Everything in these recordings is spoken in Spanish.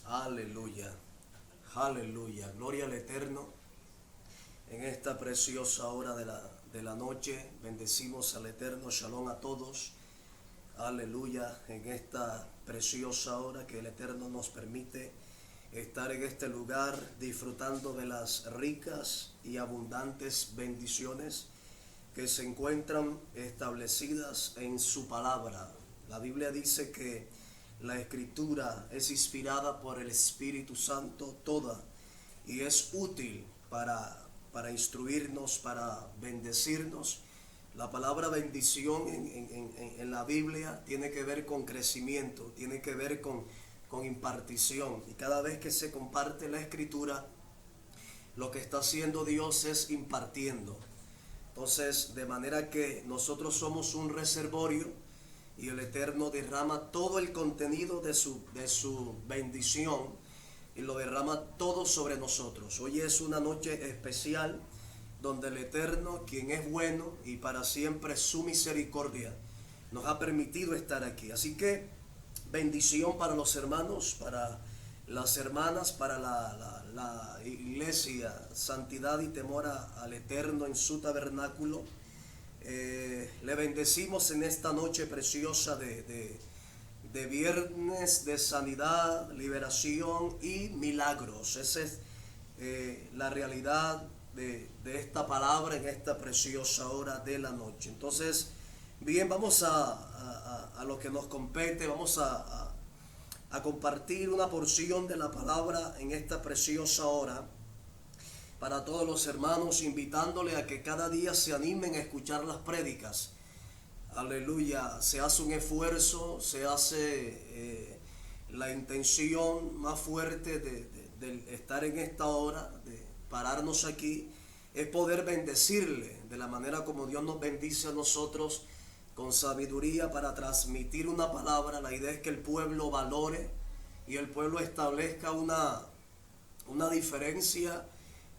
Aleluya, aleluya, gloria al Eterno. En esta preciosa hora de la noche, bendecimos al Eterno, shalom a todos. Aleluya, en esta preciosa hora que el Eterno nos permite estar en este lugar disfrutando de las ricas y abundantes bendiciones que se encuentran establecidas en su palabra. La Biblia dice que la Escritura es inspirada por el Espíritu Santo toda y es útil para instruirnos, para bendecirnos. La palabra bendición en la Biblia tiene que ver con crecimiento, tiene que ver con impartición. Y cada vez que se comparte la Escritura, lo que está haciendo Dios es impartiendo. Entonces, de manera que nosotros somos un reservorio y el Eterno derrama todo el contenido de su bendición y lo derrama todo sobre nosotros. Hoy es una noche especial donde el Eterno, quien es bueno y para siempre su misericordia, nos ha permitido estar aquí. Así que bendición para los hermanos, para las hermanas, para la iglesia, santidad y temor al Eterno en su tabernáculo. Le bendecimos en esta noche preciosa de viernes de sanidad, liberación y milagros. Esa es la realidad de esta palabra en esta preciosa hora de la noche. Entonces, bien, vamos a lo que nos compete. Vamos a compartir una porción de la palabra en esta preciosa hora para todos los hermanos, invitándole a que cada día se animen a escuchar las prédicas. Aleluya, se hace un esfuerzo, se hace la intención más fuerte de estar en esta hora, de pararnos aquí, es poder bendecirle de la manera como Dios nos bendice a nosotros, con sabiduría para transmitir una palabra. La idea es que el pueblo valore y el pueblo establezca una diferencia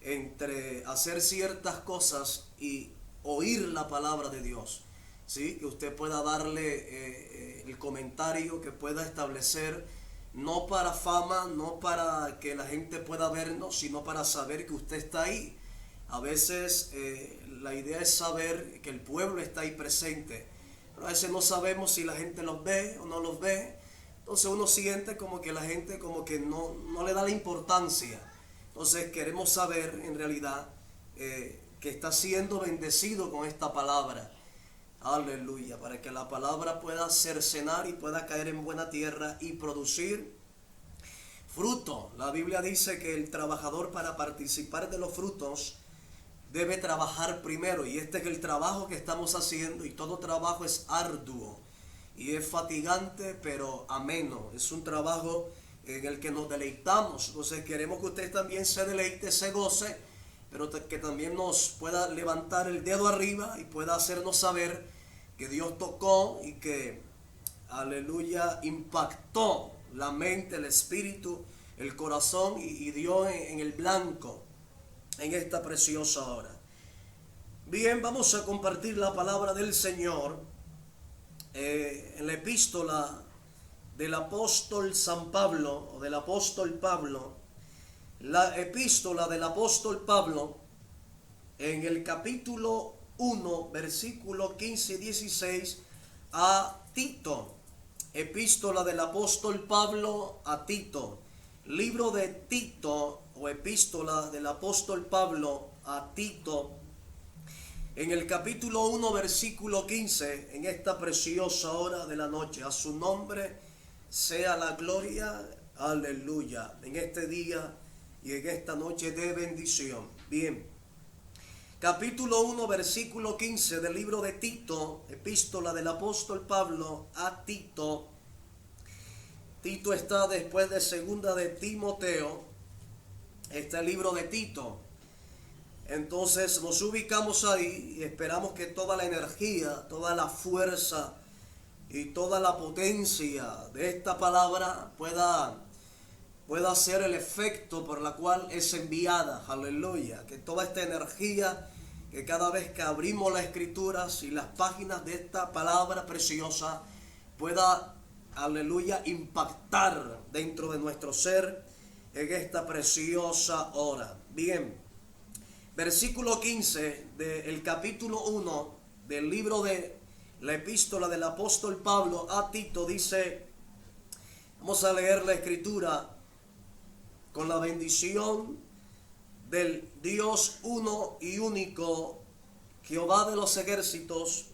entre hacer ciertas cosas y oír la palabra de Dios, ¿sí? Que usted pueda darle el comentario, que pueda establecer, no para fama, no para que la gente pueda vernos, sino para saber que usted está ahí. A veces la idea es saber que el pueblo está ahí presente, pero a veces no sabemos si la gente los ve o no los ve. Entonces uno siente como que la gente como que no le da la importancia. Entonces queremos saber en realidad que está siendo bendecido con esta palabra. Aleluya, para que la palabra pueda cercenar y pueda caer en buena tierra y producir fruto. La Biblia dice que el trabajador, para participar de los frutos, debe trabajar primero, y este es el trabajo que estamos haciendo, y todo trabajo es arduo y es fatigante pero ameno. Es un trabajo en el que nos deleitamos. Entonces queremos que usted también se deleite, se goce, pero que también nos pueda levantar el dedo arriba y pueda hacernos saber que Dios tocó y que, aleluya, impactó la mente, el espíritu, el corazón y dio en el blanco en esta preciosa hora. Bien, vamos a compartir la palabra del Señor en la epístola del apóstol San Pablo, o del apóstol Pablo, la epístola del apóstol Pablo, en el capítulo 1, versículo 15 y 16, a Tito. Epístola del apóstol Pablo a Tito. Libro de Tito, o epístola del apóstol Pablo a Tito, en el capítulo 1, versículo 15, en esta preciosa hora de la noche. A su nombre sea la gloria, aleluya, en este día y en esta noche de bendición. Bien, capítulo 1, versículo 15 del libro de Tito, epístola del apóstol Pablo a Tito. Tito está después de segunda de Timoteo, este libro de Tito. Entonces nos ubicamos ahí y esperamos que toda la energía, toda la fuerza y toda la potencia de esta palabra pueda ser el efecto por la cual es enviada. Aleluya. Que toda esta energía, que cada vez que abrimos las escrituras y las páginas de esta palabra preciosa, pueda aleluya, impactar dentro de nuestro ser en esta preciosa hora. Bien, versículo 15 del capítulo 1 del libro de la epístola del apóstol Pablo a Tito dice, vamos a leer la escritura con la bendición del Dios uno y único, Jehová de los ejércitos,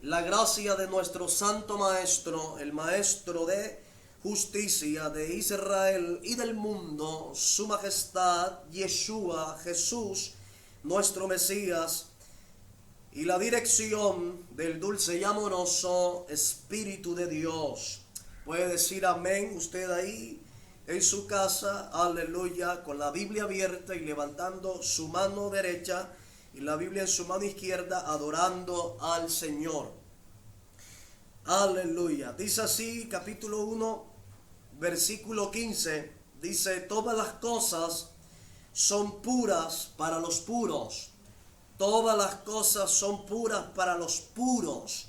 la gracia de nuestro santo maestro, el maestro de justicia de Israel y del mundo, su majestad, Yeshua, Jesús, nuestro Mesías, y la dirección del dulce y amoroso Espíritu de Dios. Puede decir amén usted ahí en su casa, aleluya, con la Biblia abierta y levantando su mano derecha y la Biblia en su mano izquierda, adorando al Señor. Aleluya. Dice así, capítulo 1, versículo 15, dice, todas las cosas son puras para los puros. Todas las cosas son puras para los puros,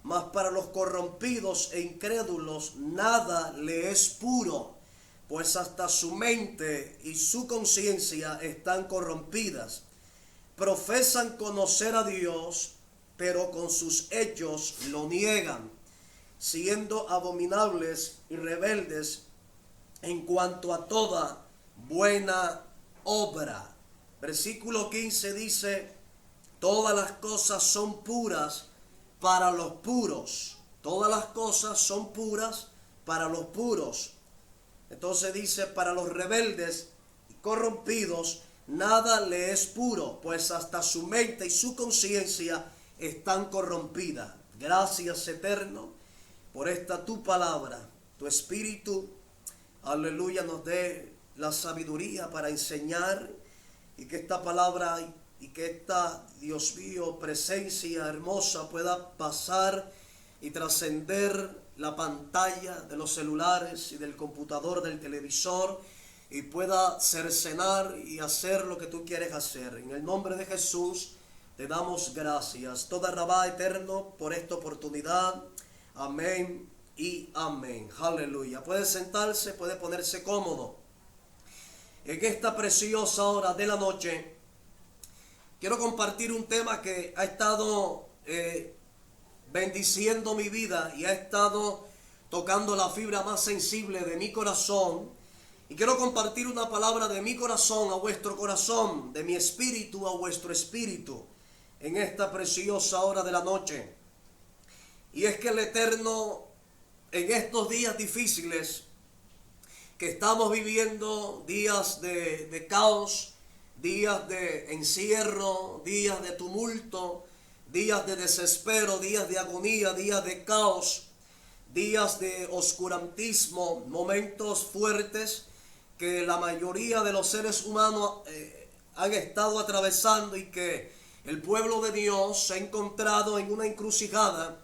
mas para los corrompidos e incrédulos nada le es puro, pues hasta su mente y su conciencia están corrompidas. Profesan conocer a Dios, pero con sus hechos lo niegan, siendo abominables y rebeldes en cuanto a toda buena obra. Versículo 15 dice, todas las cosas son puras para los puros. Todas las cosas son puras para los puros. Entonces dice, para los rebeldes y corrompidos, nada le es puro, pues hasta su mente y su conciencia están corrompidas. Gracias, Eterno, por esta tu palabra. Tu Espíritu, aleluya, nos dé la sabiduría para enseñar, y que esta palabra y que esta, Dios mío, presencia hermosa pueda pasar y trascender la pantalla de los celulares y del computador, del televisor, y pueda cercenar y hacer lo que tú quieres hacer. En el nombre de Jesús te damos gracias. Toda Rabá, Eterno, por esta oportunidad. Amén y amén. Aleluya. Puede sentarse, puede ponerse cómodo. En esta preciosa hora de la noche quiero compartir un tema que ha estado bendiciendo mi vida y ha estado tocando la fibra más sensible de mi corazón. Y quiero compartir una palabra de mi corazón a vuestro corazón, de mi espíritu a vuestro espíritu, en esta preciosa hora de la noche. Y es que el Eterno, en estos días difíciles que estamos viviendo, días de caos, días de encierro, días de tumulto, días de desespero, días de agonía, días de caos, días de oscurantismo, momentos fuertes que la mayoría de los seres humanos han estado atravesando, y que el pueblo de Dios se ha encontrado en una encrucijada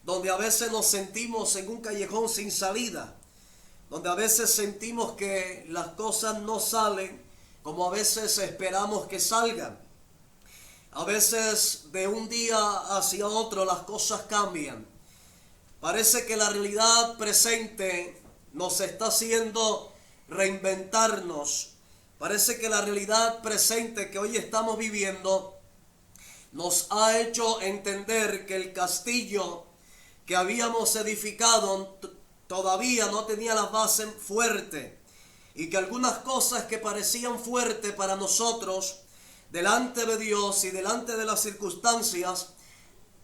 donde a veces nos sentimos en un callejón sin salida, donde a veces sentimos que las cosas no salen como a veces esperamos que salgan. A veces de un día hacia otro las cosas cambian. Parece que la realidad presente nos está haciendo reinventarnos. Parece que la realidad presente que hoy estamos viviendo nos ha hecho entender que el castillo que habíamos edificado todavía no tenía la base fuerte, y que algunas cosas que parecían fuertes para nosotros delante de Dios y delante de las circunstancias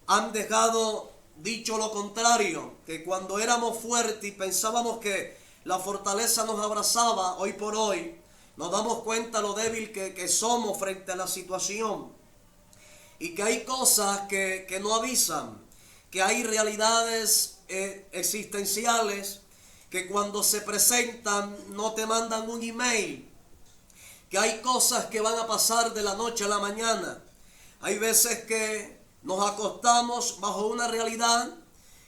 han dejado dicho lo contrario, que cuando éramos fuertes y pensábamos que la fortaleza nos abrazaba, hoy por hoy nos damos cuenta lo débil que somos frente a la situación, y que hay cosas que no avisan, que hay realidades existenciales que cuando se presentan no te mandan un email, que hay cosas que van a pasar de la noche a la mañana. Hay veces que nos acostamos bajo una realidad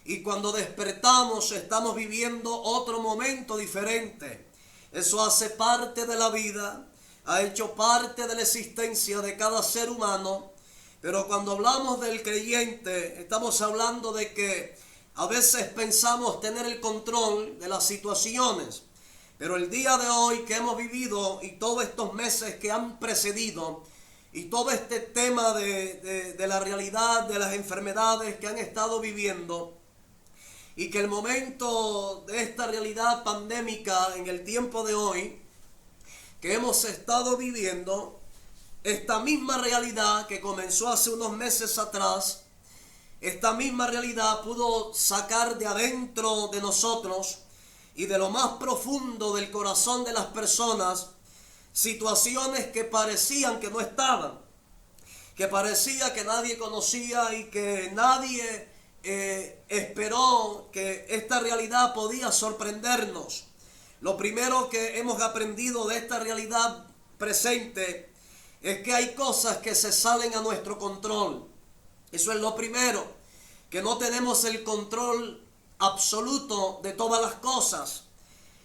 y cuando despertamos estamos viviendo otro momento diferente. Eso hace parte de la vida, ha hecho parte de la existencia de cada ser humano, pero cuando hablamos del creyente estamos hablando de que a veces pensamos tener el control de las situaciones, pero el día de hoy que hemos vivido y todos estos meses que han precedido y todo este tema de la realidad de las enfermedades que han estado viviendo, y que el momento de esta realidad pandémica en el tiempo de hoy que hemos estado viviendo, esta misma realidad que comenzó hace unos meses atrás, esta misma realidad pudo sacar de adentro de nosotros y de lo más profundo del corazón de las personas situaciones que parecían que no estaban, que parecía que nadie conocía y que nadie esperó que esta realidad podía sorprendernos. Lo primero que hemos aprendido de esta realidad presente es que hay cosas que se salen a nuestro control. Eso es lo primero, que no tenemos el control absoluto de todas las cosas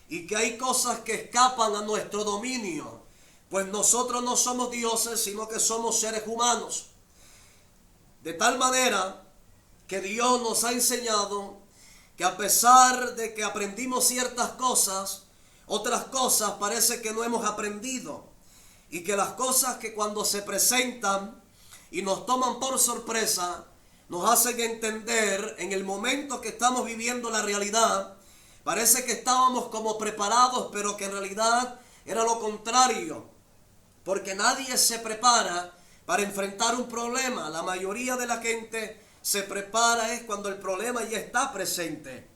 y que hay cosas que escapan a nuestro dominio, pues nosotros no somos dioses, sino que somos seres humanos. De tal manera que Dios nos ha enseñado que a pesar de que aprendimos ciertas cosas, otras cosas parece que no hemos aprendido, y que las cosas que cuando se presentan y nos toman por sorpresa, nos hacen entender en el momento que estamos viviendo la realidad, parece que estábamos como preparados, pero que en realidad era lo contrario, porque nadie se prepara para enfrentar un problema. La mayoría de la gente se prepara es cuando el problema ya está presente.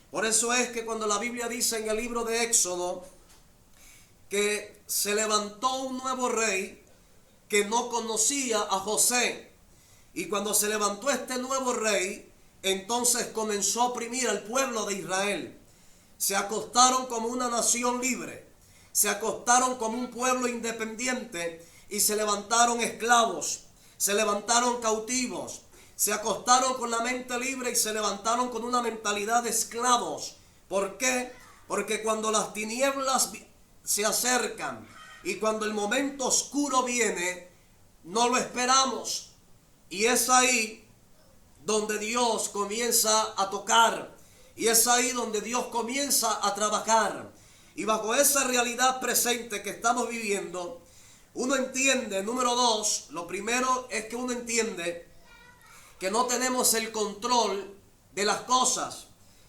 Por eso es que cuando la Biblia dice en el libro de Éxodo que se levantó un nuevo rey que no conocía a José, y cuando se levantó este nuevo rey, entonces comenzó a oprimir al pueblo de Israel. Se acostaron como una nación libre, se acostaron como un pueblo independiente y se levantaron esclavos, se levantaron cautivos, se acostaron con la mente libre y se levantaron con una mentalidad de esclavos. ¿Por qué? Porque cuando las tinieblas se acercan y cuando el momento oscuro viene, no lo esperamos. Y es ahí donde Dios comienza a tocar. Y es ahí donde Dios comienza a trabajar. Y bajo esa realidad presente que estamos viviendo, uno entiende, número dos, lo primero es que uno entiende que no tenemos el control de las cosas,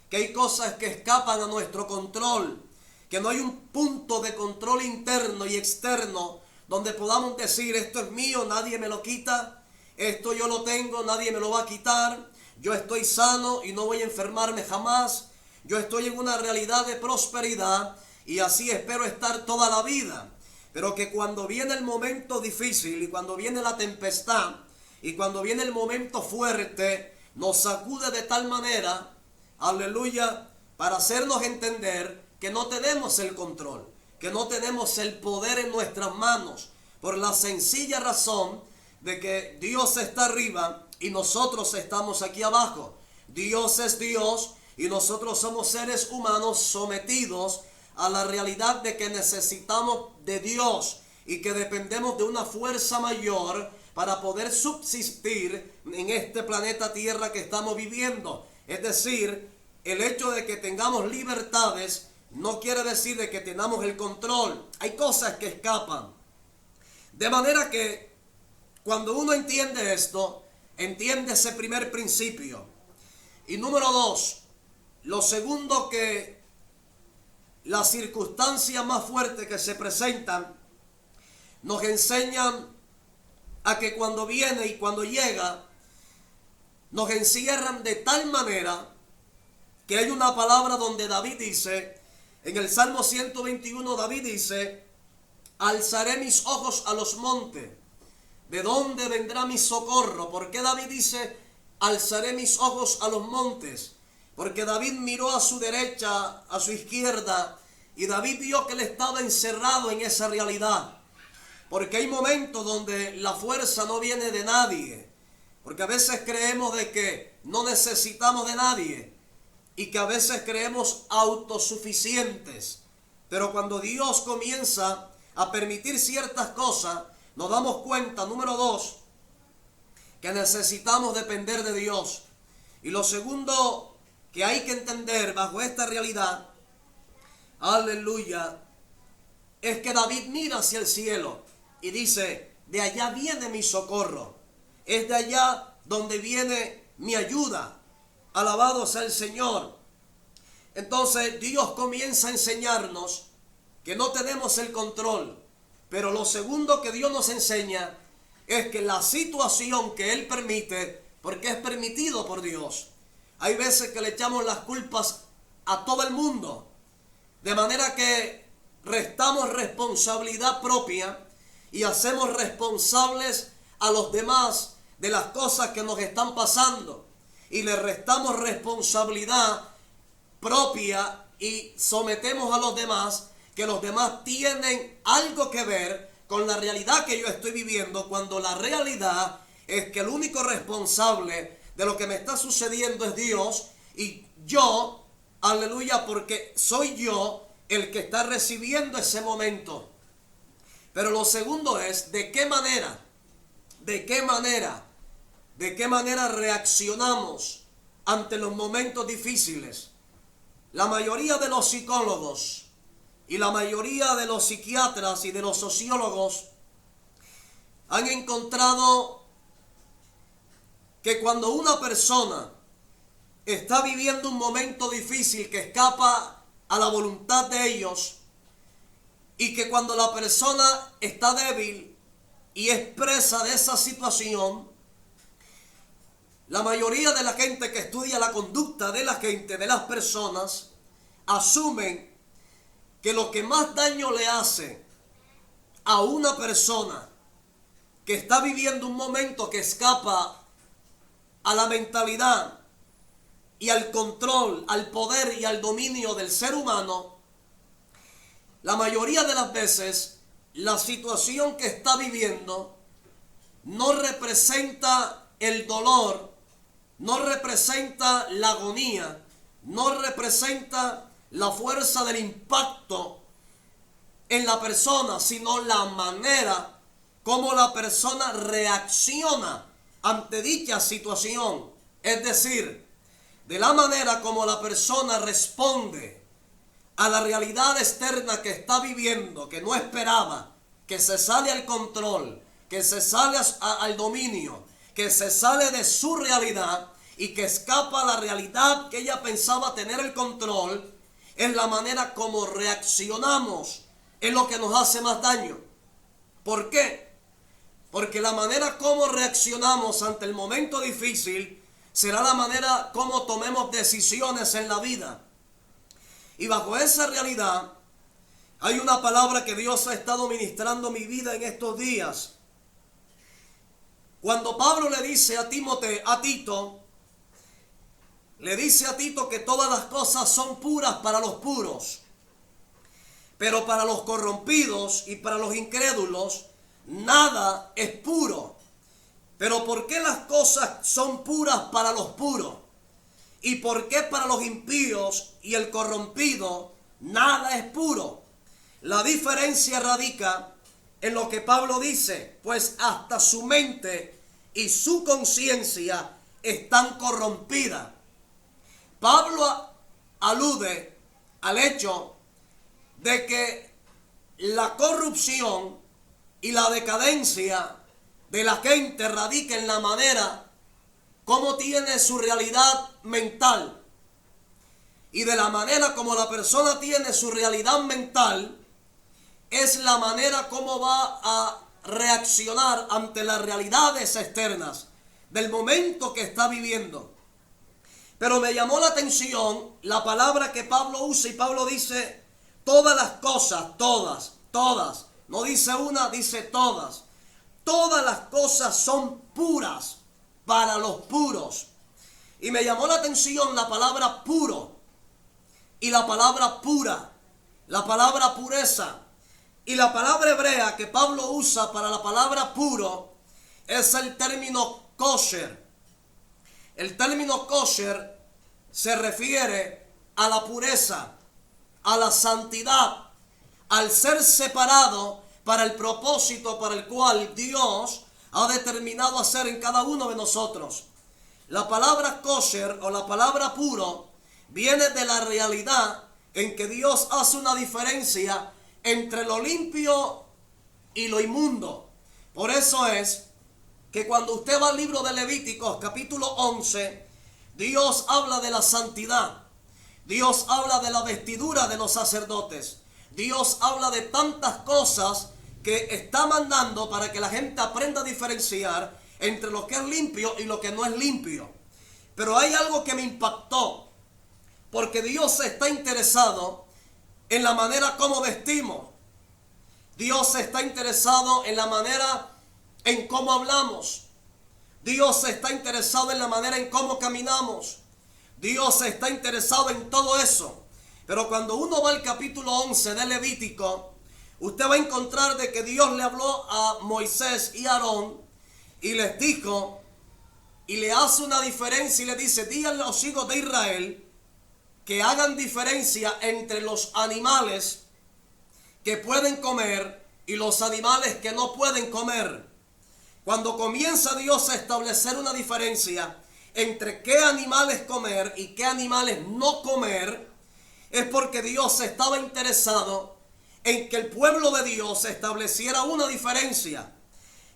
que hay cosas que escapan a nuestro control, que no hay un punto de control interno y externo donde podamos decir esto es mío, nadie me lo quita, esto yo lo tengo, nadie me lo va a quitar, yo estoy sano y no voy a enfermarme jamás, yo estoy en una realidad de prosperidad y así espero estar toda la vida. Pero que cuando viene el momento difícil y cuando viene la tempestad, y cuando viene el momento fuerte, nos sacude de tal manera, aleluya, para hacernos entender que no tenemos el control, que no tenemos el poder en nuestras manos, por la sencilla razón de que Dios está arriba y nosotros estamos aquí abajo. Dios es Dios y nosotros somos seres humanos sometidos a la realidad de que necesitamos de Dios y que dependemos de una fuerza mayor para poder subsistir en este planeta Tierra que estamos viviendo. Es decir, el hecho de que tengamos libertades no quiere decir de que tengamos el control. Hay cosas que escapan. De manera que cuando uno entiende esto, entiende ese primer principio. Y número dos, lo segundo, que las circunstancias más fuertes que se presentan nos enseñan a que cuando viene y cuando llega, nos encierran de tal manera que hay una palabra donde David dice, en el Salmo 121 David dice, alzaré mis ojos a los montes, ¿de dónde vendrá mi socorro? ¿Por qué David dice, alzaré mis ojos a los montes? Porque David miró a su derecha, a su izquierda, y David vio que él estaba encerrado en esa realidad. Porque hay momentos donde la fuerza no viene de nadie. Porque a veces creemos de que no necesitamos de nadie. Y que a veces creemos autosuficientes. Pero cuando Dios comienza a permitir ciertas cosas, nos damos cuenta, número dos, que necesitamos depender de Dios. Y lo segundo que hay que entender bajo esta realidad, aleluya, es que David mira hacia el cielo y dice, de allá viene mi socorro, es de allá donde viene mi ayuda, alabado sea el Señor. Entonces Dios comienza a enseñarnos que no tenemos el control, pero lo segundo que Dios nos enseña es que la situación que Él permite, porque es permitido por Dios, hay veces que le echamos las culpas a todo el mundo, de manera que restamos responsabilidad propia y hacemos responsables a los demás de las cosas que nos están pasando, y le restamos responsabilidad propia y sometemos a los demás, que los demás tienen algo que ver con la realidad que yo estoy viviendo, cuando la realidad es que el único responsable de lo que me está sucediendo es Dios, y yo, aleluya, porque soy yo el que está recibiendo ese momento. Pero lo segundo es, ¿de qué manera reaccionamos ante los momentos difíciles? La mayoría de los psicólogos y la mayoría de los psiquiatras y de los sociólogos han encontrado que cuando una persona está viviendo un momento difícil que escapa a la voluntad de ellos, y que cuando la persona está débil y es presa de esa situación, la mayoría de la gente que estudia la conducta de la gente, de las personas, asumen que lo que más daño le hace a una persona que está viviendo un momento que escapa a la mentalidad y al control, al poder y al dominio del ser humano, la mayoría de las veces la situación que está viviendo no representa el dolor, no representa la agonía, no representa la fuerza del impacto en la persona, sino la manera como la persona reacciona ante dicha situación. Es decir, de la manera como la persona responde a la realidad externa que está viviendo, que no esperaba, que se sale al control, que se sale al dominio, que se sale de su realidad y que escapa a la realidad que ella pensaba tener el control, es la manera como reaccionamos, es lo que nos hace más daño. ¿Por qué? Porque la manera como reaccionamos ante el momento difícil será la manera como tomemos decisiones en la vida. Y bajo esa realidad hay una palabra que Dios ha estado ministrando mi vida en estos días. Cuando Pablo le dice a Tito, le dice a Tito que todas las cosas son puras para los puros, pero para los corrompidos y para los incrédulos nada es puro. Pero ¿por qué las cosas son puras para los puros? ¿Y por qué para los impíos y el corrompido nada es puro? La diferencia radica en lo que Pablo dice, pues hasta su mente y su conciencia están corrompidas. Pablo alude al hecho de que la corrupción y la decadencia de la gente radica en la manera como tiene su realidad mental. Y de la manera como la persona tiene su realidad mental, es la manera como va a reaccionar ante las realidades externas del momento que está viviendo. Pero me llamó la atención la palabra que Pablo usa, y Pablo dice todas las cosas, todas, no dice una, dice todas. Todas las cosas son puras para los puros. Y me llamó la atención la palabra puro y la palabra pura, la palabra pureza. Y la palabra hebrea que Pablo usa para la palabra puro es el término kosher. El término kosher se refiere a la pureza, a la santidad, al ser separado para el propósito para el cual Dios ha determinado hacer en cada uno de nosotros. La palabra kosher o la palabra puro viene de la realidad en que Dios hace una diferencia entre lo limpio y lo inmundo. Por eso es que cuando usted va al libro de Levíticos capítulo 11, Dios habla de la santidad. Dios habla de la vestidura de los sacerdotes. Dios habla de tantas cosas que está mandando para que la gente aprenda a diferenciar entre lo que es limpio y lo que no es limpio. Pero hay algo que me impactó, porque Dios está interesado en la manera como vestimos. Dios está interesado en la manera en cómo hablamos. Dios está interesado en la manera en cómo caminamos. Dios está interesado en todo eso. Pero cuando uno va al capítulo 11 de Levítico, usted va a encontrar de que Dios le habló a Moisés y Aarón y les dijo, y le hace una diferencia y le dice: díganle a los hijos de Israel que hagan diferencia entre los animales que pueden comer y los animales que no pueden comer. Cuando comienza Dios a establecer una diferencia entre qué animales comer y qué animales no comer, es porque Dios estaba interesado en que el pueblo de Dios estableciera una diferencia.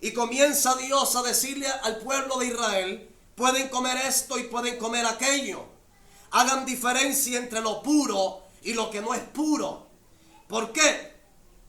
Y comienza Dios a decirle al pueblo de Israel: pueden comer esto y pueden comer aquello. Hagan diferencia entre lo puro y lo que no es puro. ¿Por qué?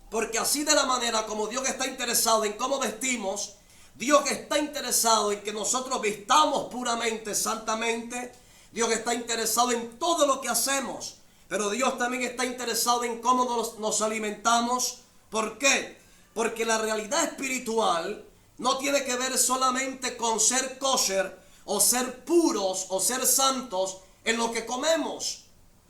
Porque así, de la manera como Dios está interesado en cómo vestimos, Dios está interesado en que nosotros vistamos puramente, santamente. Dios está interesado en todo lo que hacemos. Pero Dios también está interesado en cómo nos alimentamos. ¿Por qué? Porque la realidad espiritual no tiene que ver solamente con ser kosher o ser puros o ser santos en lo que comemos,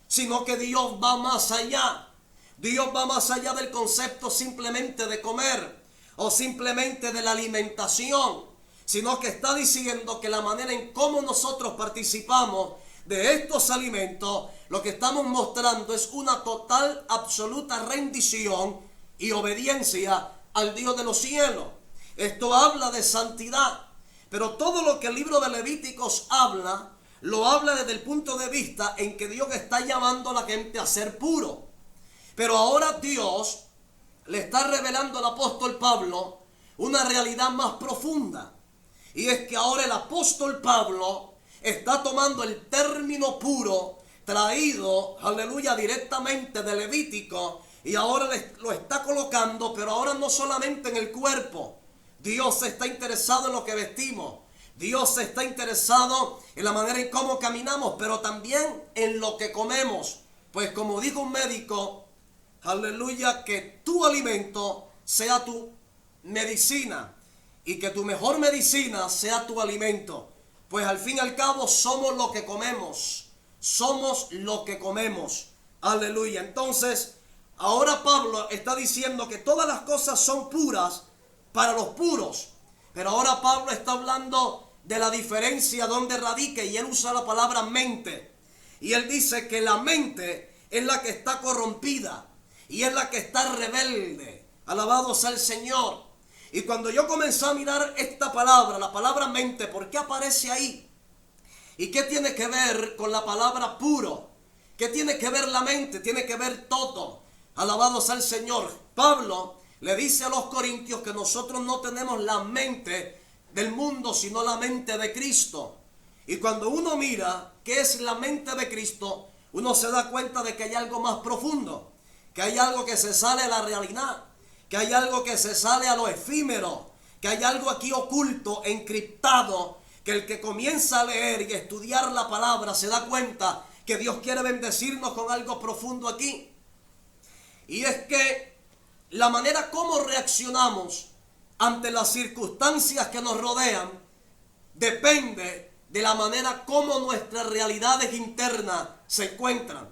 sino que Dios va más allá. Dios va más allá del concepto simplemente de comer o simplemente de la alimentación, sino que está diciendo que la manera en cómo nosotros participamos de estos alimentos, lo que estamos mostrando es una total, absoluta rendición y obediencia al Dios de los cielos. Esto habla de santidad, pero todo lo que el libro de Levíticos habla, lo habla desde el punto de vista en que Dios está llamando a la gente a ser puro. Pero ahora Dios le está revelando al apóstol Pablo una realidad más profunda. Y es que ahora el apóstol Pablo está tomando el término puro traído, aleluya, directamente de Levítico, y ahora lo está colocando, pero ahora no solamente en el cuerpo. Dios está interesado en lo que vestimos. Dios está interesado en la manera en cómo caminamos, pero también en lo que comemos. Pues como dijo un médico, aleluya, que tu alimento sea tu medicina y que tu mejor medicina sea tu alimento. Pues al fin y al cabo somos lo que comemos. Somos lo que comemos. Aleluya. Entonces, ahora Pablo está diciendo que todas las cosas son puras para los puros. Pero ahora Pablo está hablando de la diferencia donde radica, y él usa la palabra mente. Y él dice que la mente es la que está corrompida y es la que está rebelde. Alabado sea el Señor. Y cuando yo comencé a mirar esta palabra, la palabra mente, ¿por qué aparece ahí? ¿Y qué tiene que ver con la palabra puro? ¿Qué tiene que ver la mente? Tiene que ver todo. Alabado sea el Señor. Pablo le dice a los corintios que nosotros no tenemos la mente del mundo, sino la mente de Cristo. Y cuando uno mira qué es la mente de Cristo, uno se da cuenta de que hay algo más profundo, que hay algo que se sale a la realidad, que hay algo que se sale a lo efímero, que hay algo aquí oculto, encriptado, que el que comienza a leer y a estudiar la palabra se da cuenta que Dios quiere bendecirnos con algo profundo aquí. Y es que la manera como reaccionamos ante las circunstancias que nos rodean depende de la manera como nuestras realidades internas se encuentran.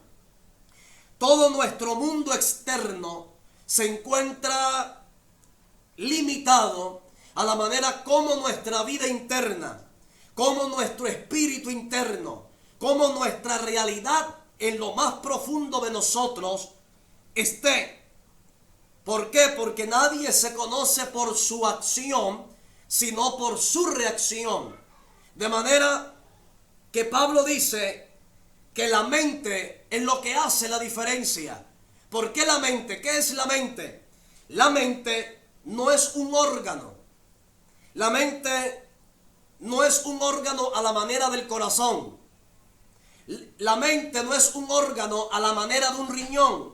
Todo nuestro mundo externo se encuentra limitado a la manera como nuestra vida interna, como nuestro espíritu interno, como nuestra realidad en lo más profundo de nosotros esté. ¿Por qué? Porque nadie se conoce por su acción, sino por su reacción. De manera que Pablo dice que la mente es lo que hace la diferencia. ¿Por qué la mente? ¿Qué es la mente? La mente no es un órgano. La mente no es un órgano a la manera del corazón. La mente no es un órgano a la manera de un riñón.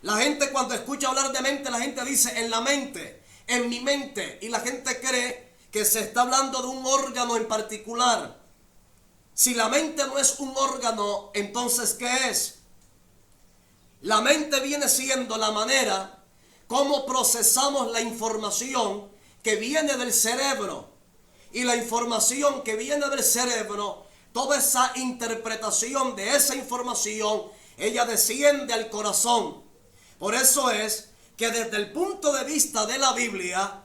La gente cuando escucha hablar de mente, la gente dice en la mente, en mi mente. Y la gente cree que se está hablando de un órgano en particular. Si la mente no es un órgano, entonces ¿qué es? La mente viene siendo la manera como procesamos la información que viene del cerebro. Y la información que viene del cerebro, toda esa interpretación de esa información, ella desciende al corazón. Por eso es que desde el punto de vista de la Biblia,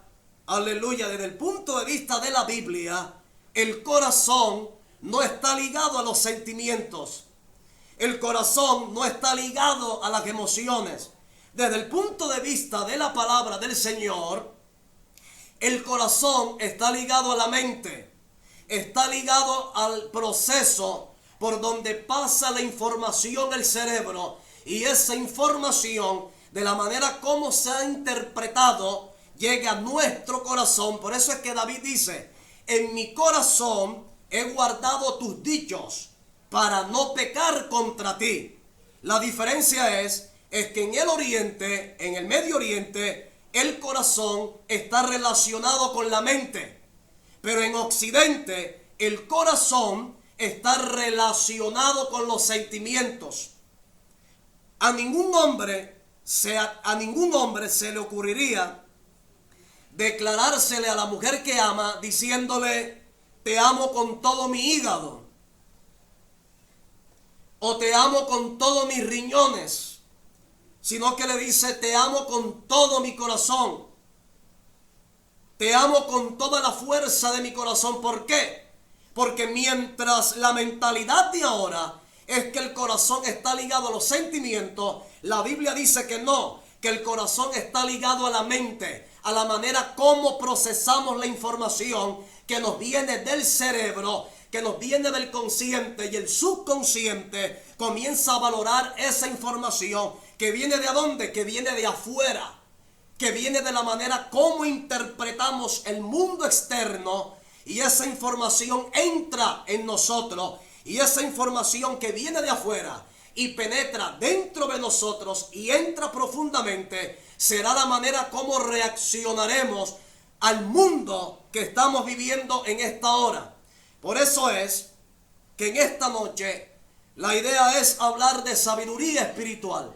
aleluya, desde el punto de vista de la Biblia, el corazón no está ligado a los sentimientos. El corazón no está ligado a las emociones. Desde el punto de vista de la palabra del Señor, el corazón está ligado a la mente. Está ligado al proceso por donde pasa la información el cerebro. Y esa información, de la manera como se ha interpretado, llega a nuestro corazón. Por eso es que David dice, en mi corazón he guardado tus dichos para no pecar contra ti. La diferencia es que en el Oriente, en el Medio Oriente, el corazón está relacionado con la mente. Pero en Occidente, el corazón está relacionado con los sentimientos. A ningún hombre se le ocurriría declarársele a la mujer que ama diciéndole, te amo con todo mi hígado, o te amo con todos mis riñones, sino que le dice, te amo con todo mi corazón, te amo con toda la fuerza de mi corazón. ¿Por qué? Porque mientras la mentalidad de ahora es que el corazón está ligado a los sentimientos, la Biblia dice que no, que el corazón está ligado a la mente, a la manera como procesamos la información que nos viene del cerebro, que nos viene del consciente, y el subconsciente comienza a valorar esa información que viene de ¿dónde? Que viene de afuera, que viene de la manera como interpretamos el mundo externo, y esa información entra en nosotros, y esa información que viene de afuera y penetra dentro de nosotros y entra profundamente, será la manera como reaccionaremos al mundo que estamos viviendo en esta hora. Por eso es que en esta noche la idea es hablar de sabiduría espiritual.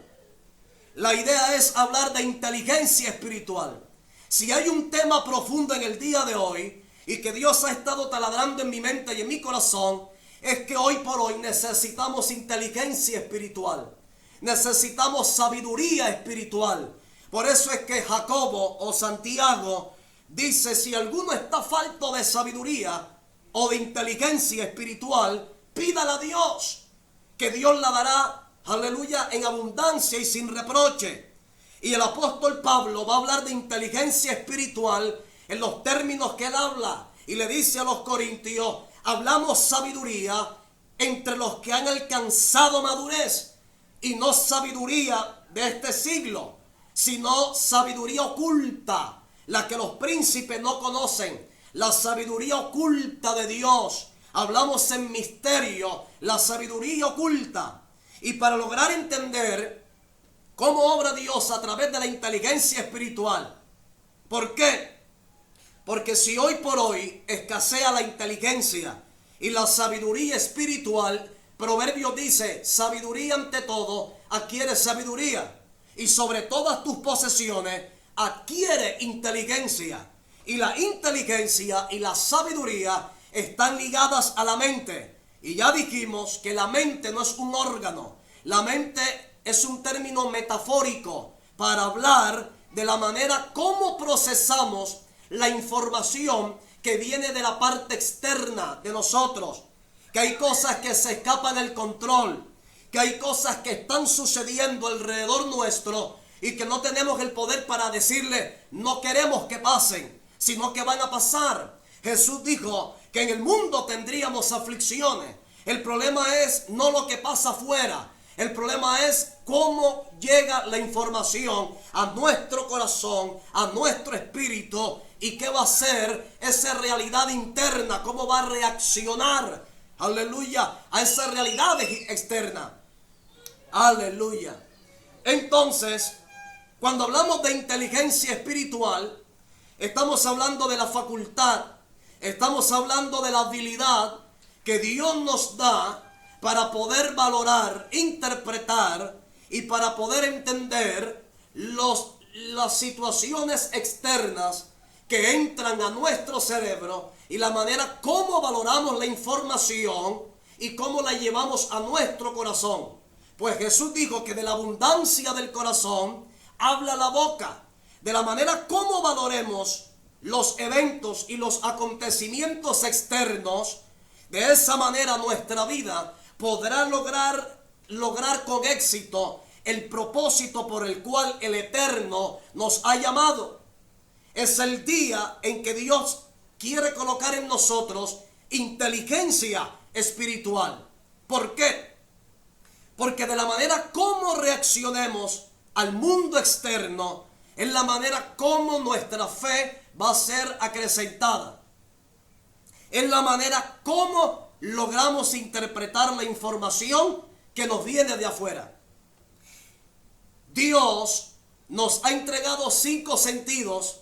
La idea es hablar de inteligencia espiritual. Si hay un tema profundo en el día de hoy y que Dios ha estado taladrando en mi mente y en mi corazón, es que hoy por hoy necesitamos inteligencia espiritual. Necesitamos sabiduría espiritual. Por eso es que Jacobo o Santiago dice, si alguno está falto de sabiduría o de inteligencia espiritual, pídala a Dios, que Dios la dará, aleluya, en abundancia y sin reproche. Y el apóstol Pablo va a hablar de inteligencia espiritual en los términos que él habla, y le dice a los corintios, hablamos sabiduría entre los que han alcanzado madurez, y no sabiduría de este siglo, sino sabiduría oculta, la que los príncipes no conocen, la sabiduría oculta de Dios. Hablamos en misterio, la sabiduría oculta. Y para lograr entender cómo obra Dios a través de la inteligencia espiritual. ¿Por qué? Porque si hoy por hoy escasea la inteligencia y la sabiduría espiritual, Proverbios dice, sabiduría ante todo, adquiere sabiduría. Y sobre todas tus posesiones, adquiere inteligencia. Y la inteligencia y la sabiduría están ligadas a la mente. Y ya dijimos que la mente no es un órgano. La mente es un término metafórico para hablar de la manera como procesamos la información que viene de la parte externa de nosotros. Que hay cosas que se escapan del control, que hay cosas que están sucediendo alrededor nuestro y que no tenemos el poder para decirle, no queremos que pasen, sino que van a pasar. Jesús dijo que en el mundo tendríamos aflicciones, El problema es no lo que pasa afuera. El problema es cómo llega la información a nuestro corazón, a nuestro espíritu, y qué va a ser esa realidad interna, cómo va a reaccionar, aleluya, a esa realidad externa. Aleluya. Entonces, cuando hablamos de inteligencia espiritual, estamos hablando de la facultad, estamos hablando de la habilidad que Dios nos da para poder valorar, interpretar y para poder entender las situaciones externas que entran a nuestro cerebro y la manera como valoramos la información y cómo la llevamos a nuestro corazón. Pues Jesús dijo que de la abundancia del corazón habla la boca. De la manera como valoremos los eventos y los acontecimientos externos, de esa manera nuestra vida podrá lograr con éxito el propósito por el cual el Eterno nos ha llamado. Es el día en que Dios quiere colocar en nosotros inteligencia espiritual. ¿Por qué? Porque de la manera como reaccionemos al mundo externo, es la manera como nuestra fe va a ser acrecentada. Es la manera como logramos interpretar la información que nos viene de afuera. Dios nos ha entregado 5 sentidos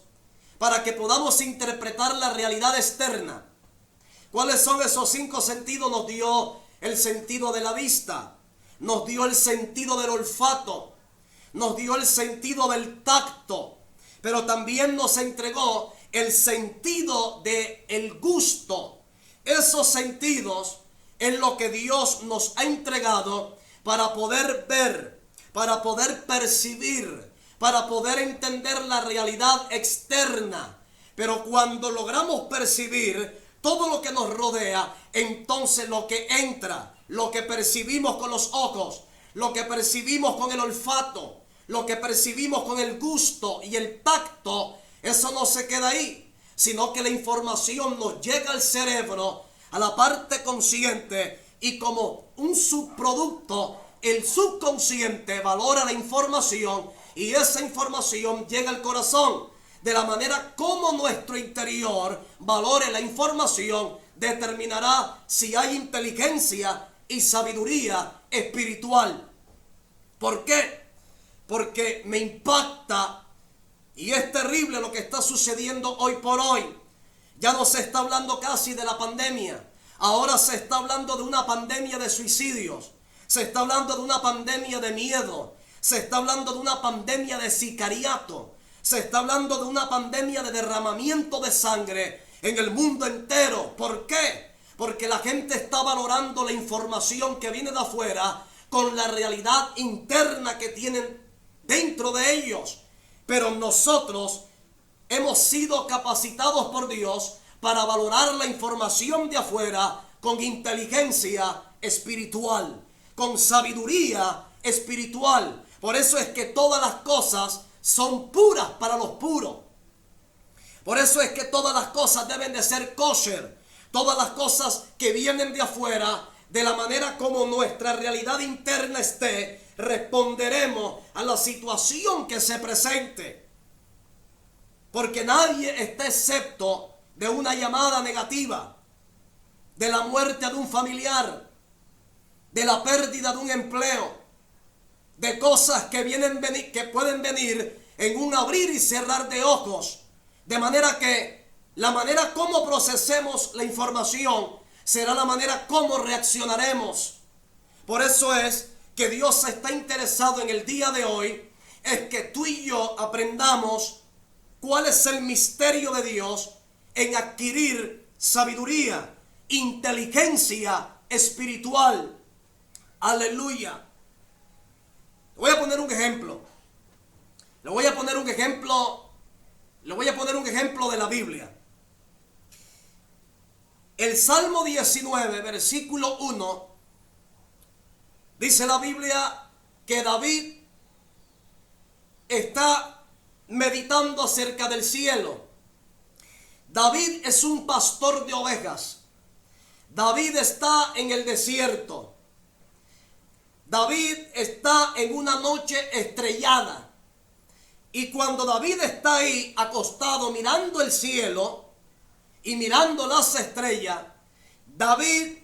para que podamos interpretar la realidad externa. ¿Cuáles son esos 5 sentidos? Nos dio el sentido de la vista, nos dio el sentido del olfato, nos dio el sentido del tacto, pero también nos entregó el sentido del gusto. Esos sentidos es lo que Dios nos ha entregado para poder ver, para poder percibir, para poder entender la realidad externa. Pero cuando logramos percibir todo lo que nos rodea, entonces lo que entra, lo que percibimos con los ojos, lo que percibimos con el olfato, lo que percibimos con el gusto y el tacto, eso no se queda ahí, sino que la información nos llega al cerebro, a la parte consciente, y como un subproducto, el subconsciente valora la información y esa información llega al corazón. De la manera como nuestro interior valore la información, determinará si hay inteligencia y sabiduría espiritual. ¿Por qué? Porque me impacta y es terrible lo que está sucediendo hoy por hoy. Ya no se está hablando casi de la pandemia. Ahora se está hablando de una pandemia de suicidios. Se está hablando de una pandemia de miedo. Se está hablando de una pandemia de sicariato. Se está hablando de una pandemia de derramamiento de sangre en el mundo entero. ¿Por qué? Porque la gente está valorando la información que viene de afuera con la realidad interna que tienen dentro de ellos. Pero nosotros hemos sido capacitados por Dios para valorar la información de afuera con inteligencia espiritual, con sabiduría espiritual. Por eso es que todas las cosas son puras para los puros. Por eso es que todas las cosas deben de ser kosher. Todas las cosas que vienen de afuera, de la manera como nuestra realidad interna esté, responderemos a la situación que se presente. Porque nadie está excepto de una llamada negativa, de la muerte de un familiar, de la pérdida de un empleo, de cosas que pueden venir en un abrir y cerrar de ojos. De manera que la manera como procesemos la información será la manera como reaccionaremos. Por eso es que Dios está interesado en el día de hoy, es que tú y yo aprendamos cuál es el misterio de Dios en adquirir sabiduría, inteligencia espiritual. Aleluya. Le voy a poner un ejemplo. Le voy a poner un ejemplo de la Biblia. El Salmo 19, versículo 1, dice la Biblia que David está meditando acerca del cielo. David es un pastor de ovejas. David está en el desierto. David está en una noche estrellada. Y cuando David está ahí acostado mirando el cielo y mirando las estrellas, David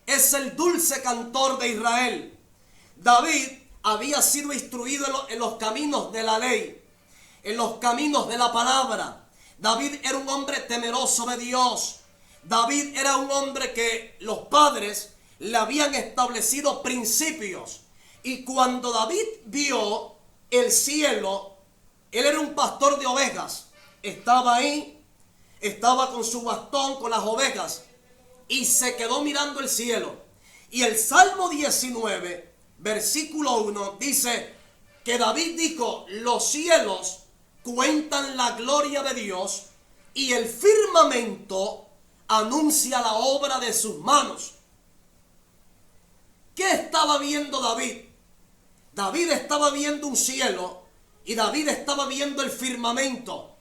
es el dulce cantor de Israel. David había sido instruido en los caminos de la ley, en los caminos de la palabra. David era un hombre temeroso de Dios. David era un hombre que los padres le habían establecido principios. Y cuando David vio el cielo, él era un pastor de ovejas. Estaba ahí, estaba con su bastón, con las ovejas, y se quedó mirando el cielo. Y el Salmo 19, versículo 1, dice que David dijo: los cielos cuentan la gloria de Dios y el firmamento anuncia la obra de sus manos. ¿Qué estaba viendo David? David estaba viendo un cielo y David estaba viendo el firmamento.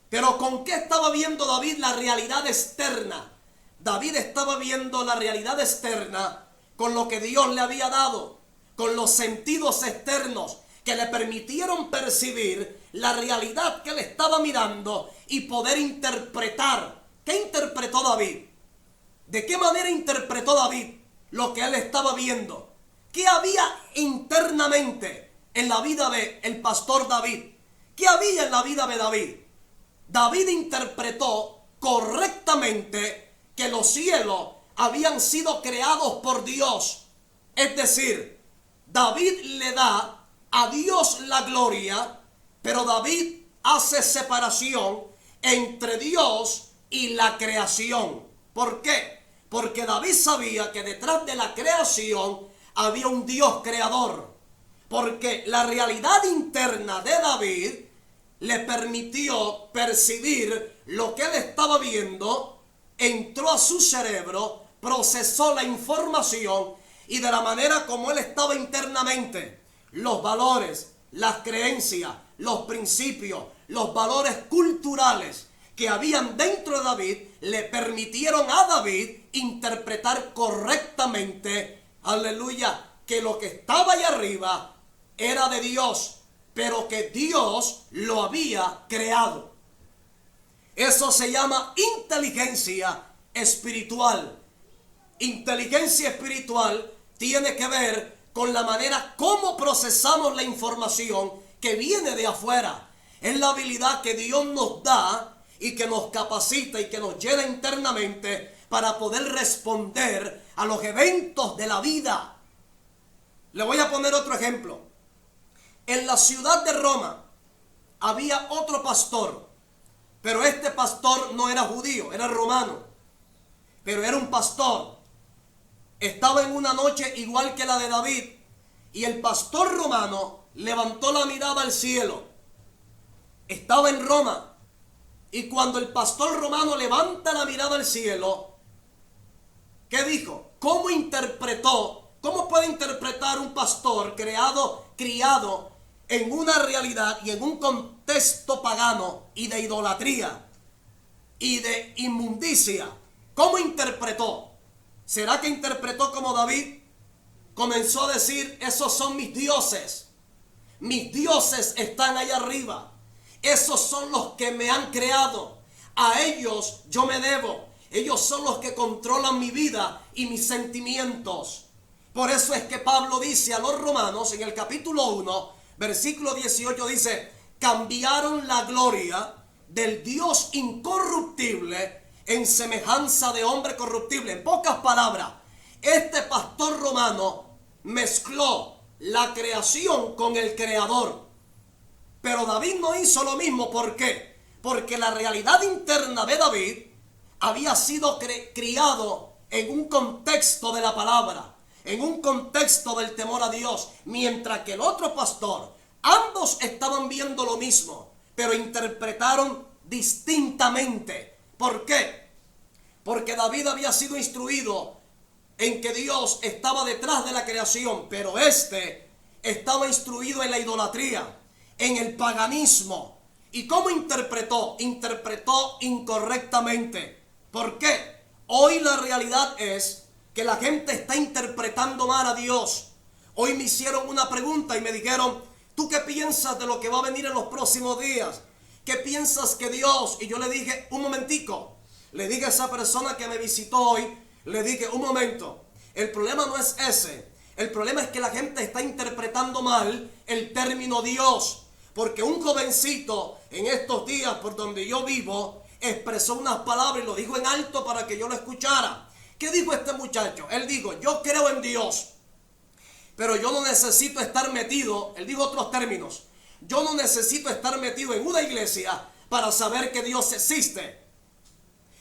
Pero ¿con qué estaba viendo David la realidad externa? David estaba viendo la realidad externa con lo que Dios le había dado, con los sentidos externos que le permitieron percibir la realidad que él estaba mirando y poder interpretar. ¿Qué interpretó David? ¿De qué manera interpretó David lo que él estaba viendo? ¿Qué había internamente en la vida del pastor David? ¿Qué había en la vida de David? David interpretó correctamente que los cielos habían sido creados por Dios. Es decir, David le da a Dios la gloria, pero David hace separación entre Dios y la creación. ¿Por qué? Porque David sabía que detrás de la creación había un Dios creador. Porque la realidad interna de David le permitió percibir lo que él estaba viendo, entró a su cerebro, procesó la información y de la manera como él estaba internamente, los valores, las creencias, los principios, los valores culturales que habían dentro de David, le permitieron a David interpretar correctamente, aleluya, que lo que estaba allá arriba era de Dios, pero que Dios lo había creado. Eso se llama inteligencia espiritual. Inteligencia espiritual tiene que ver con la manera como procesamos la información que viene de afuera. Es la habilidad que Dios nos da y que nos capacita y que nos llena internamente para poder responder a los eventos de la vida. Le voy a poner otro ejemplo. En la ciudad de Roma había otro pastor, pero este pastor no era judío, era romano, pero era un pastor. Estaba en una noche igual que la de David y el pastor romano levantó la mirada al cielo. Estaba en Roma y cuando el pastor romano levanta la mirada al cielo, ¿qué dijo? ¿Cómo interpretó? ¿Cómo puede interpretar un pastor criado en una realidad y en un contexto pagano y de idolatría y de inmundicia? ¿Cómo interpretó? ¿Será que interpretó como David? Comenzó a decir: esos son mis dioses están allá arriba, esos son los que me han creado, a ellos yo me debo, ellos son los que controlan mi vida y mis sentimientos. Por eso es que Pablo dice a los romanos en el capítulo 1, versículo 18, dice: cambiaron la gloria del Dios incorruptible en semejanza de hombre corruptible. En pocas palabras, este pastor romano mezcló la creación con el creador. Pero David no hizo lo mismo. ¿Por qué? Porque la realidad interna de David había sido criado en un contexto de la palabra, en un contexto del temor a Dios, mientras que el otro pastor, ambos estaban viendo lo mismo, pero interpretaron distintamente. ¿Por qué? Porque David había sido instruido en que Dios estaba detrás de la creación, pero este estaba instruido en la idolatría, en el paganismo. ¿Y cómo interpretó? Interpretó incorrectamente. ¿Por qué? Hoy la realidad es que la gente está interpretando mal a Dios. Hoy me hicieron una pregunta y me dijeron, ¿tú qué piensas de lo que va a venir en los próximos días? ¿Qué piensas que Dios? Y yo le dije, un momentico. Le dije a esa persona que me visitó hoy, le dije, un momento. El problema no es ese. El problema es que la gente está interpretando mal el término Dios. Porque un jovencito en estos días por donde yo vivo expresó unas palabras y lo dijo en alto para que yo lo escuchara. ¿Qué dijo este muchacho? Él dijo, yo creo en Dios, pero yo no necesito estar metido, él dijo otros términos, yo no necesito estar metido en una iglesia para saber que Dios existe.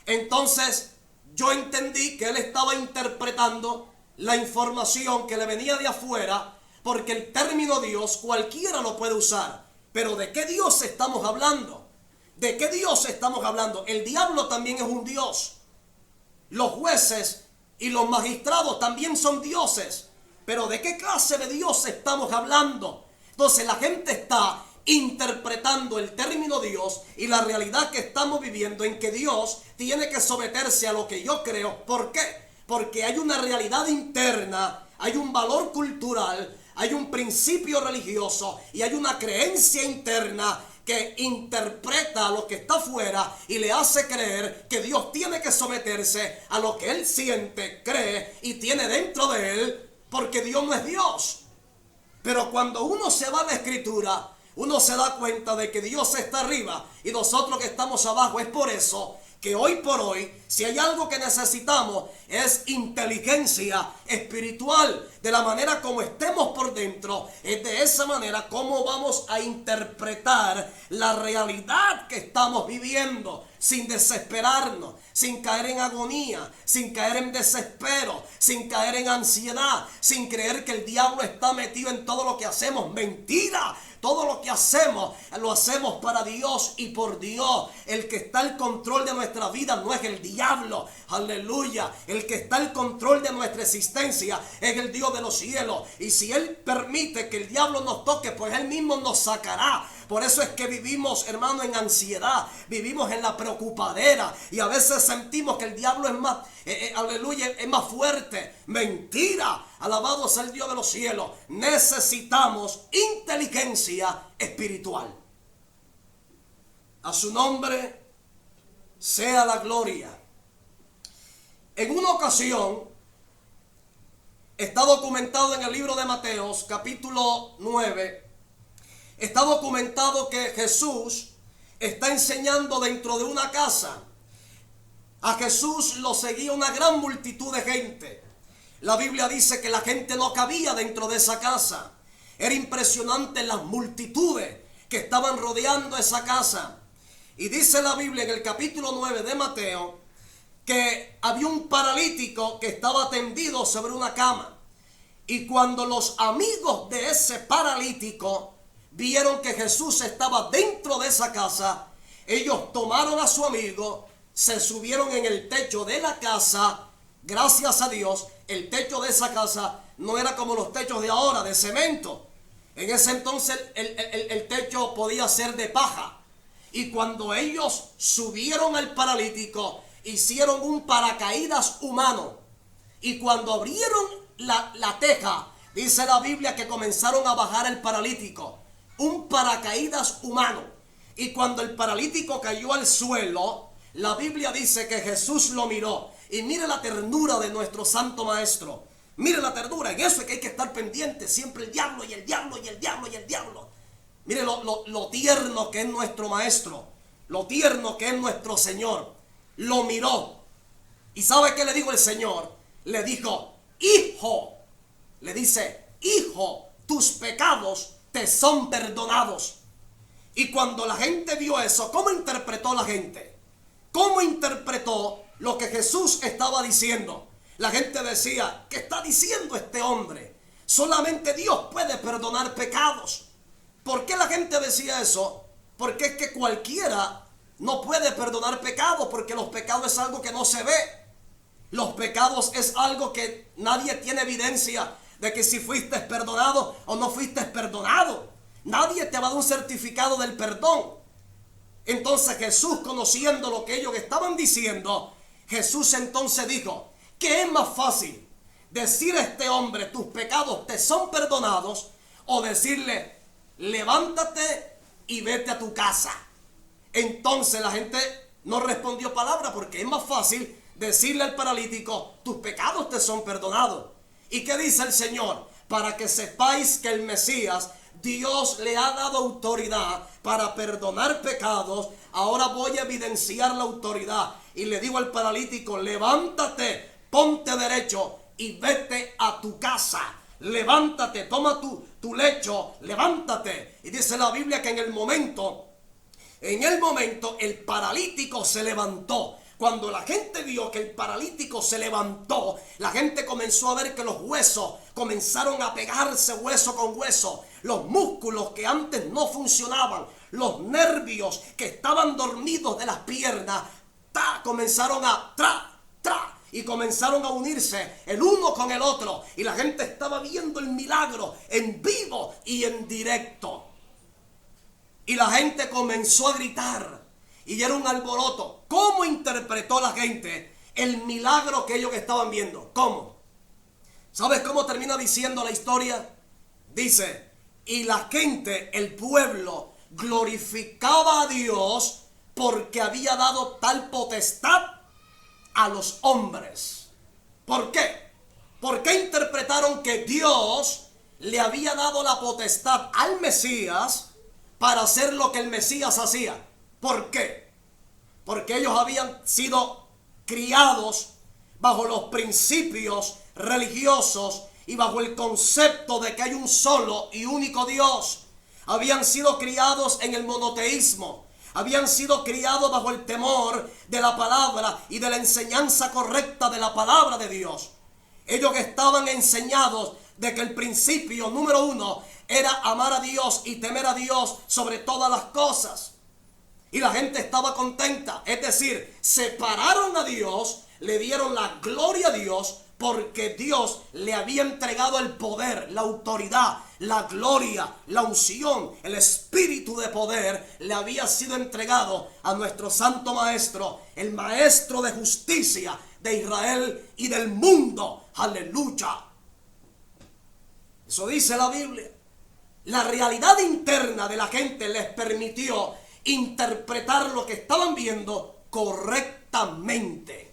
Entonces yo entendí que él estaba interpretando la información que le venía de afuera, porque el término Dios cualquiera lo puede usar. Pero ¿de qué Dios estamos hablando? ¿De qué Dios estamos hablando? El diablo también es un Dios. Los jueces y los magistrados también son dioses. Pero ¿de qué clase de Dios estamos hablando? Entonces la gente está interpretando el término Dios y la realidad que estamos viviendo en que Dios tiene que someterse a lo que yo creo. ¿Por qué? Porque hay una realidad interna, hay un valor cultural, hay un principio religioso y hay una creencia interna que interpreta lo que está afuera y le hace creer que Dios tiene que someterse a lo que él siente, cree y tiene dentro de él, porque Dios no es Dios. Pero cuando uno se va a la Escritura, uno se da cuenta de que Dios está arriba y nosotros que estamos abajo. Es por eso que hoy por hoy, si hay algo que necesitamos, es inteligencia espiritual. De la manera como estemos por dentro, es de esa manera como vamos a interpretar la realidad que estamos viviendo, sin desesperarnos, sin caer en agonía, sin caer en desespero, sin caer en ansiedad, sin creer que el diablo está metido en todo lo que hacemos. Mentira. Todo lo que hacemos, lo hacemos para Dios y por Dios. El que está al control de nuestra vida no es el diablo. Aleluya. El que está al control de nuestra existencia es el Dios de los cielos. Y si Él permite que el diablo nos toque, pues Él mismo nos sacará. Por eso es que vivimos, hermano, en ansiedad. Vivimos en la preocupadera. Y a veces sentimos que el diablo es más, aleluya, es más fuerte. Mentira. Alabado sea el Dios de los cielos. Necesitamos inteligencia espiritual. A su nombre sea la gloria. En una ocasión, está documentado en el libro de Mateos, capítulo 9, está documentado que Jesús está enseñando dentro de una casa. A Jesús lo seguía una gran multitud de gente. La Biblia dice que la gente no cabía dentro de esa casa. Era impresionante las multitudes que estaban rodeando esa casa. Y dice la Biblia en el capítulo 9 de Mateo que había un paralítico que estaba tendido sobre una cama. Y cuando los amigos de ese paralítico vieron que Jesús estaba dentro de esa casa, ellos tomaron a su amigo, se subieron en el techo de la casa. Gracias a Dios, el techo de esa casa no era como los techos de ahora, de cemento. En ese entonces el techo podía ser de paja. Y cuando ellos subieron al paralítico, hicieron un paracaídas humano. Y cuando abrieron la teja, dice la Biblia que comenzaron a bajar el paralítico. Un paracaídas humano. Y cuando el paralítico cayó al suelo, la Biblia dice que Jesús lo miró. Y mire la ternura de nuestro Santo Maestro. Mire la ternura. En eso es que hay que estar pendiente. Siempre el diablo y el diablo y el diablo y el diablo. Mire lo tierno que es nuestro Maestro. Lo tierno que es nuestro Señor. Lo miró. ¿Y sabe qué le dijo el Señor? Le dijo, hijo. Le dice, hijo, tus pecados te son perdonados. Y cuando la gente vio eso, ¿cómo interpretó la gente? ¿Cómo interpretó lo que Jesús estaba diciendo? La gente decía, ¿qué está diciendo este hombre? Solamente Dios puede perdonar pecados. ¿Por qué la gente decía eso? Porque es que cualquiera no puede perdonar pecados, porque los pecados es algo que no se ve. Los pecados es algo que nadie tiene evidencia de que si fuiste perdonado o no fuiste perdonado. Nadie te va a dar un certificado del perdón. Entonces Jesús, conociendo lo que ellos estaban diciendo, Jesús entonces dijo, ¿qué es más fácil? ¿Decir a este hombre, tus pecados te son perdonados? ¿O decirle, levántate y vete a tu casa? Entonces la gente no respondió palabra, porque es más fácil decirle al paralítico, tus pecados te son perdonados. ¿Y qué dice el Señor? Para que sepáis que el Mesías, Dios le ha dado autoridad para perdonar pecados. Ahora voy a evidenciar la autoridad. Y le digo al paralítico, levántate, ponte derecho y vete a tu casa. Levántate, toma tu lecho, levántate. Y dice la Biblia que en el momento el paralítico se levantó. Cuando la gente vio que el paralítico se levantó, la gente comenzó a ver que los huesos comenzaron a pegarse hueso con hueso. Los músculos que antes no funcionaban, los nervios que estaban dormidos de las piernas, comenzaron a y comenzaron a unirse el uno con el otro. Y la gente estaba viendo el milagro en vivo y en directo. Y la gente comenzó a gritar. Y era un alboroto. ¿Cómo interpretó la gente el milagro que ellos estaban viendo? ¿Cómo? ¿Sabes cómo termina diciendo la historia? Dice, y la gente, el pueblo, glorificaba a Dios porque había dado tal potestad a los hombres. ¿Por qué? ¿Por qué interpretaron que Dios le había dado la potestad al Mesías para hacer lo que el Mesías hacía? ¿Por qué? Porque ellos habían sido criados bajo los principios religiosos y bajo el concepto de que hay un solo y único Dios. Habían sido criados en el monoteísmo. Habían sido criados bajo el temor de la palabra y de la enseñanza correcta de la palabra de Dios. Ellos estaban enseñados de que el principio número uno era amar a Dios y temer a Dios sobre todas las cosas. Y la gente estaba contenta. Es decir, separaron a Dios, le dieron la gloria a Dios, porque Dios le había entregado el poder, la autoridad, la gloria, la unción, el espíritu de poder le había sido entregado a nuestro santo maestro, el maestro de justicia de Israel y del mundo. Aleluya. Eso dice la Biblia. La realidad interna de la gente les permitió interpretar lo que estaban viendo correctamente.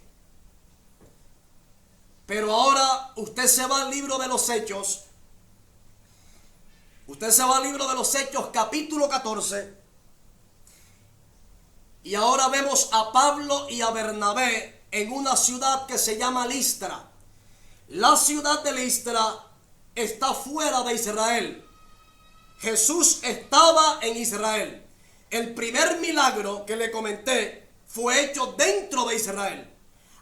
Pero ahora usted se va al libro de los Hechos. Usted se va al libro de los Hechos, capítulo 14. Y ahora vemos a Pablo y a Bernabé en una ciudad que se llama Listra. La ciudad de Listra está fuera de Israel. Jesús estaba en Israel. El primer milagro que le comenté fue hecho dentro de Israel.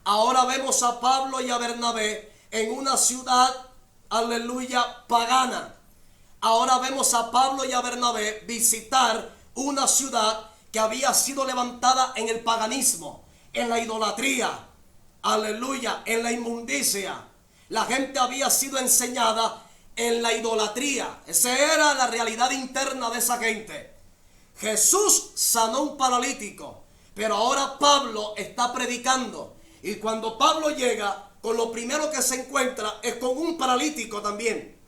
Ahora vemos a Pablo y a Bernabé en una ciudad, aleluya, pagana. Ahora vemos a Pablo y a Bernabé visitar una ciudad que había sido levantada en el paganismo, en la idolatría, aleluya, en la inmundicia. La gente había sido enseñada en la idolatría. Esa era la realidad interna de esa gente. Jesús sanó un paralítico, pero ahora Pablo está predicando. Y cuando Pablo llega, con lo primero que se encuentra es con un paralítico también.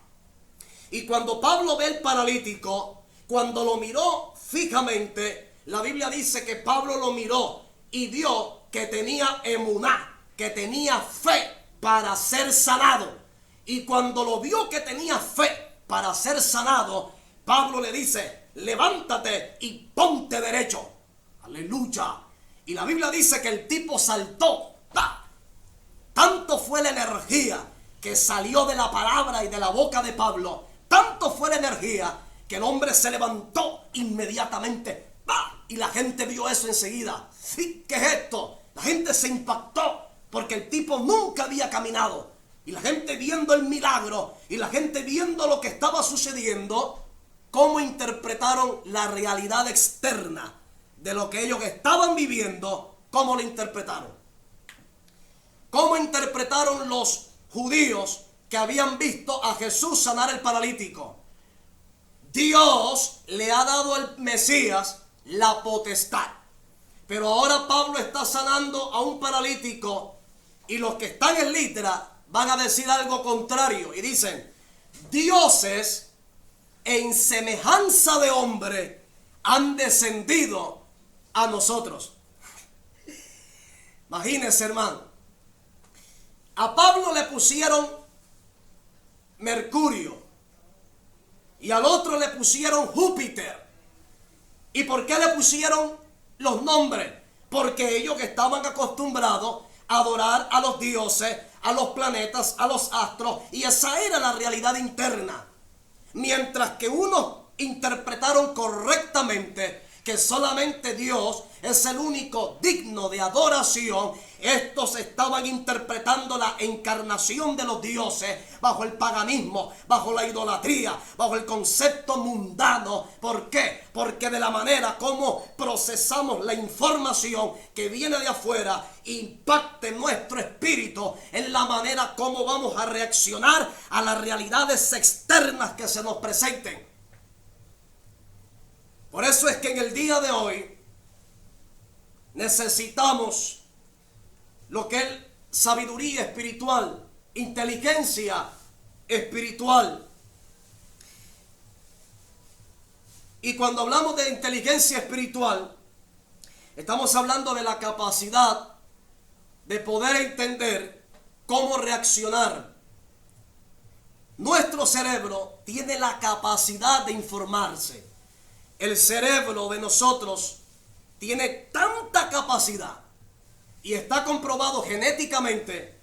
Y cuando Pablo ve el paralítico, cuando lo miró fijamente, la Biblia dice que Pablo lo miró y vio que tenía emuná, que tenía fe para ser sanado. Y cuando lo vio que tenía fe para ser sanado, Pablo le dice, levántate y ponte derecho. Aleluya. Y la Biblia dice que el tipo saltó. Tanto fue la energía que salió de la palabra y de la boca de Pablo, tanto fue la energía que el hombre se levantó inmediatamente. Y la gente vio eso enseguida. ¿Sí? ¿Qué es esto? La gente se impactó porque el tipo nunca había caminado. Y la gente viendo el milagro y la gente viendo lo que estaba sucediendo, cómo interpretaron la realidad externa de lo que ellos estaban viviendo, cómo lo interpretaron. ¿Cómo interpretaron los judíos que habían visto a Jesús sanar el paralítico? Dios le ha dado al Mesías la potestad. Pero ahora Pablo está sanando a un paralítico y los que están en Listra van a decir algo contrario y dicen: dioses en semejanza de hombre han descendido a nosotros. Imagínense, hermano, a Pablo le pusieron Mercurio y al otro le pusieron Júpiter. ¿Y por qué le pusieron los nombres? Porque ellos que estaban acostumbrados a adorar a los dioses, a los planetas, a los astros, y esa era la realidad interna. Mientras que unos interpretaron correctamente que solamente Dios es el único digno de adoración, estos estaban interpretando la encarnación de los dioses bajo el paganismo, bajo la idolatría, bajo el concepto mundano. ¿Por qué? Porque de la manera como procesamos la información que viene de afuera impacte nuestro espíritu en la manera como vamos a reaccionar a las realidades externas que se nos presenten. Por eso es que en el día de hoy necesitamos lo que es sabiduría espiritual, inteligencia espiritual. Y cuando hablamos de inteligencia espiritual, estamos hablando de la capacidad de poder entender cómo reaccionar. Nuestro cerebro tiene la capacidad de informarse. El cerebro de nosotros tiene tanta capacidad y está comprobado genéticamente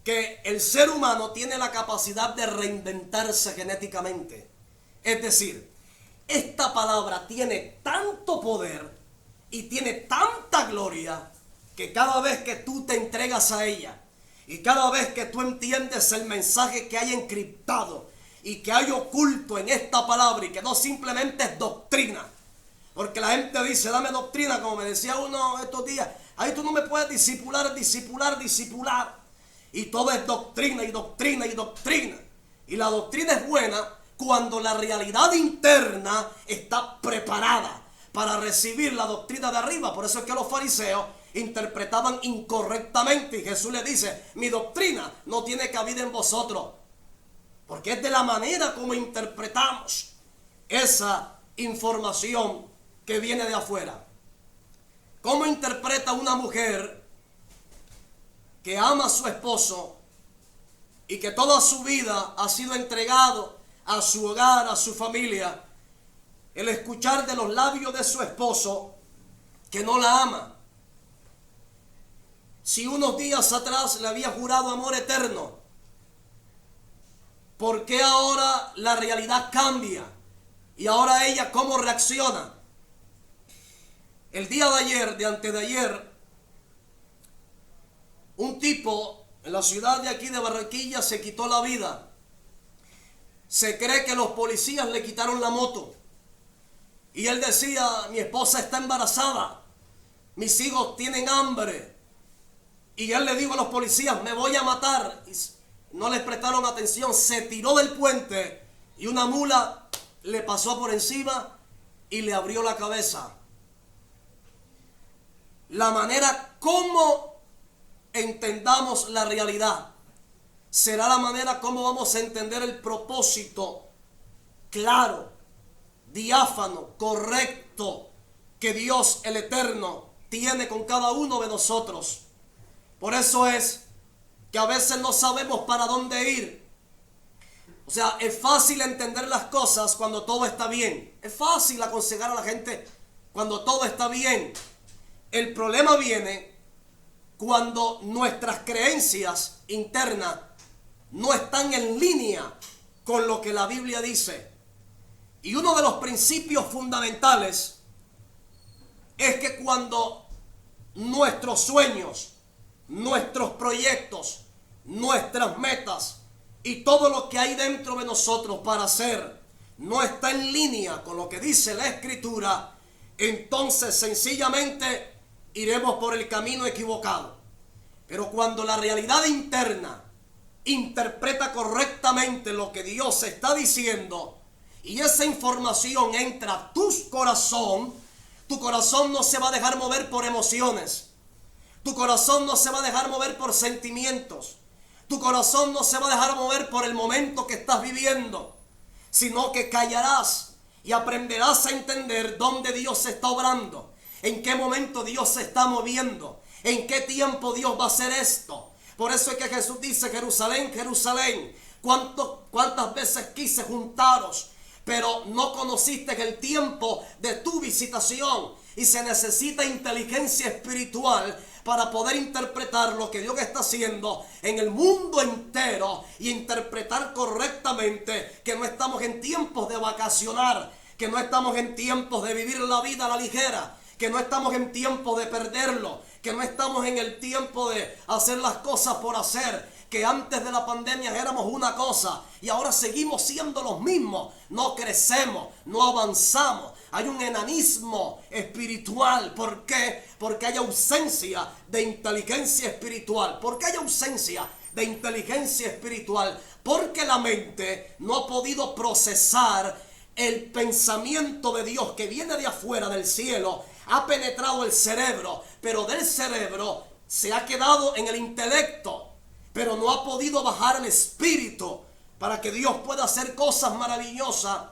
que el ser humano tiene la capacidad de reinventarse genéticamente. Es decir, esta palabra tiene tanto poder y tiene tanta gloria que cada vez que tú te entregas a ella y cada vez que tú entiendes el mensaje que hay encriptado y que hay oculto en esta palabra y que no simplemente es doctrina. Porque la gente dice: dame doctrina, como me decía uno estos días. Ahí tú no me puedes discipular. Y todo es doctrina y doctrina y doctrina. Y la doctrina es buena cuando la realidad interna está preparada para recibir la doctrina de arriba. Por eso es que los fariseos interpretaban incorrectamente. Y Jesús les dice: mi doctrina no tiene cabida en vosotros. Porque es de la manera como interpretamos esa información que viene de afuera. ¿Cómo interpreta una mujer que ama a su esposo y que toda su vida ha sido entregado a su hogar, a su familia, el escuchar de los labios de su esposo que no la ama? Si unos días atrás le había jurado amor eterno, ¿por qué ahora la realidad cambia? Y ahora ella, ¿cómo reacciona? El día de ayer, de antes de ayer, un tipo en la ciudad de aquí de Barranquilla se quitó la vida. Se cree que los policías le quitaron la moto. Y él decía: mi esposa está embarazada, mis hijos tienen hambre. Y él le dijo a los policías: me voy a matar. Y no les prestaron atención, se tiró del puente y una mula le pasó por encima y le abrió la cabeza. La manera como entendamos la realidad será la manera como vamos a entender el propósito claro, diáfano, correcto que Dios el Eterno tiene con cada uno de nosotros. Por eso es que a veces no sabemos para dónde ir. O sea, es fácil entender las cosas cuando todo está bien. Es fácil aconsejar a la gente cuando todo está bien. El problema viene cuando nuestras creencias internas no están en línea con lo que la Biblia dice. Y uno de los principios fundamentales es que cuando nuestros sueños, nuestros proyectos, nuestras metas y todo lo que hay dentro de nosotros para hacer no está en línea con lo que dice la Escritura, entonces sencillamente iremos por el camino equivocado. Pero cuando la realidad interna interpreta correctamente lo que Dios está diciendo y esa información entra a tu corazón Tu corazón no se va a dejar mover por emociones. Tu corazón no se va a dejar mover por sentimientos. Tu corazón no se va a dejar mover por el momento que estás viviendo, sino que callarás y aprenderás a entender dónde Dios se está obrando, en qué momento Dios se está moviendo, en qué tiempo Dios va a hacer esto. Por eso es que Jesús dice: Jerusalén, Jerusalén, cuántas veces quise juntaros, pero no conociste el tiempo de tu visitación. Y se necesita inteligencia espiritual para poder interpretar lo que Dios está haciendo en el mundo entero y interpretar correctamente que no estamos en tiempos de vacacionar, que no estamos en tiempos de vivir la vida a la ligera, que no estamos en tiempo de perderlo, que no estamos en el tiempo de hacer las cosas por hacer, que antes de la pandemia éramos una cosa y ahora seguimos siendo los mismos. No crecemos, no avanzamos. Hay un enanismo espiritual. ¿Por qué? Porque hay ausencia de inteligencia espiritual. ¿Por qué hay ausencia de inteligencia espiritual? Porque la mente no ha podido procesar el pensamiento de Dios que viene de afuera del cielo. Ha penetrado el cerebro, pero del cerebro se ha quedado en el intelecto, pero no ha podido bajar el espíritu para que Dios pueda hacer cosas maravillosas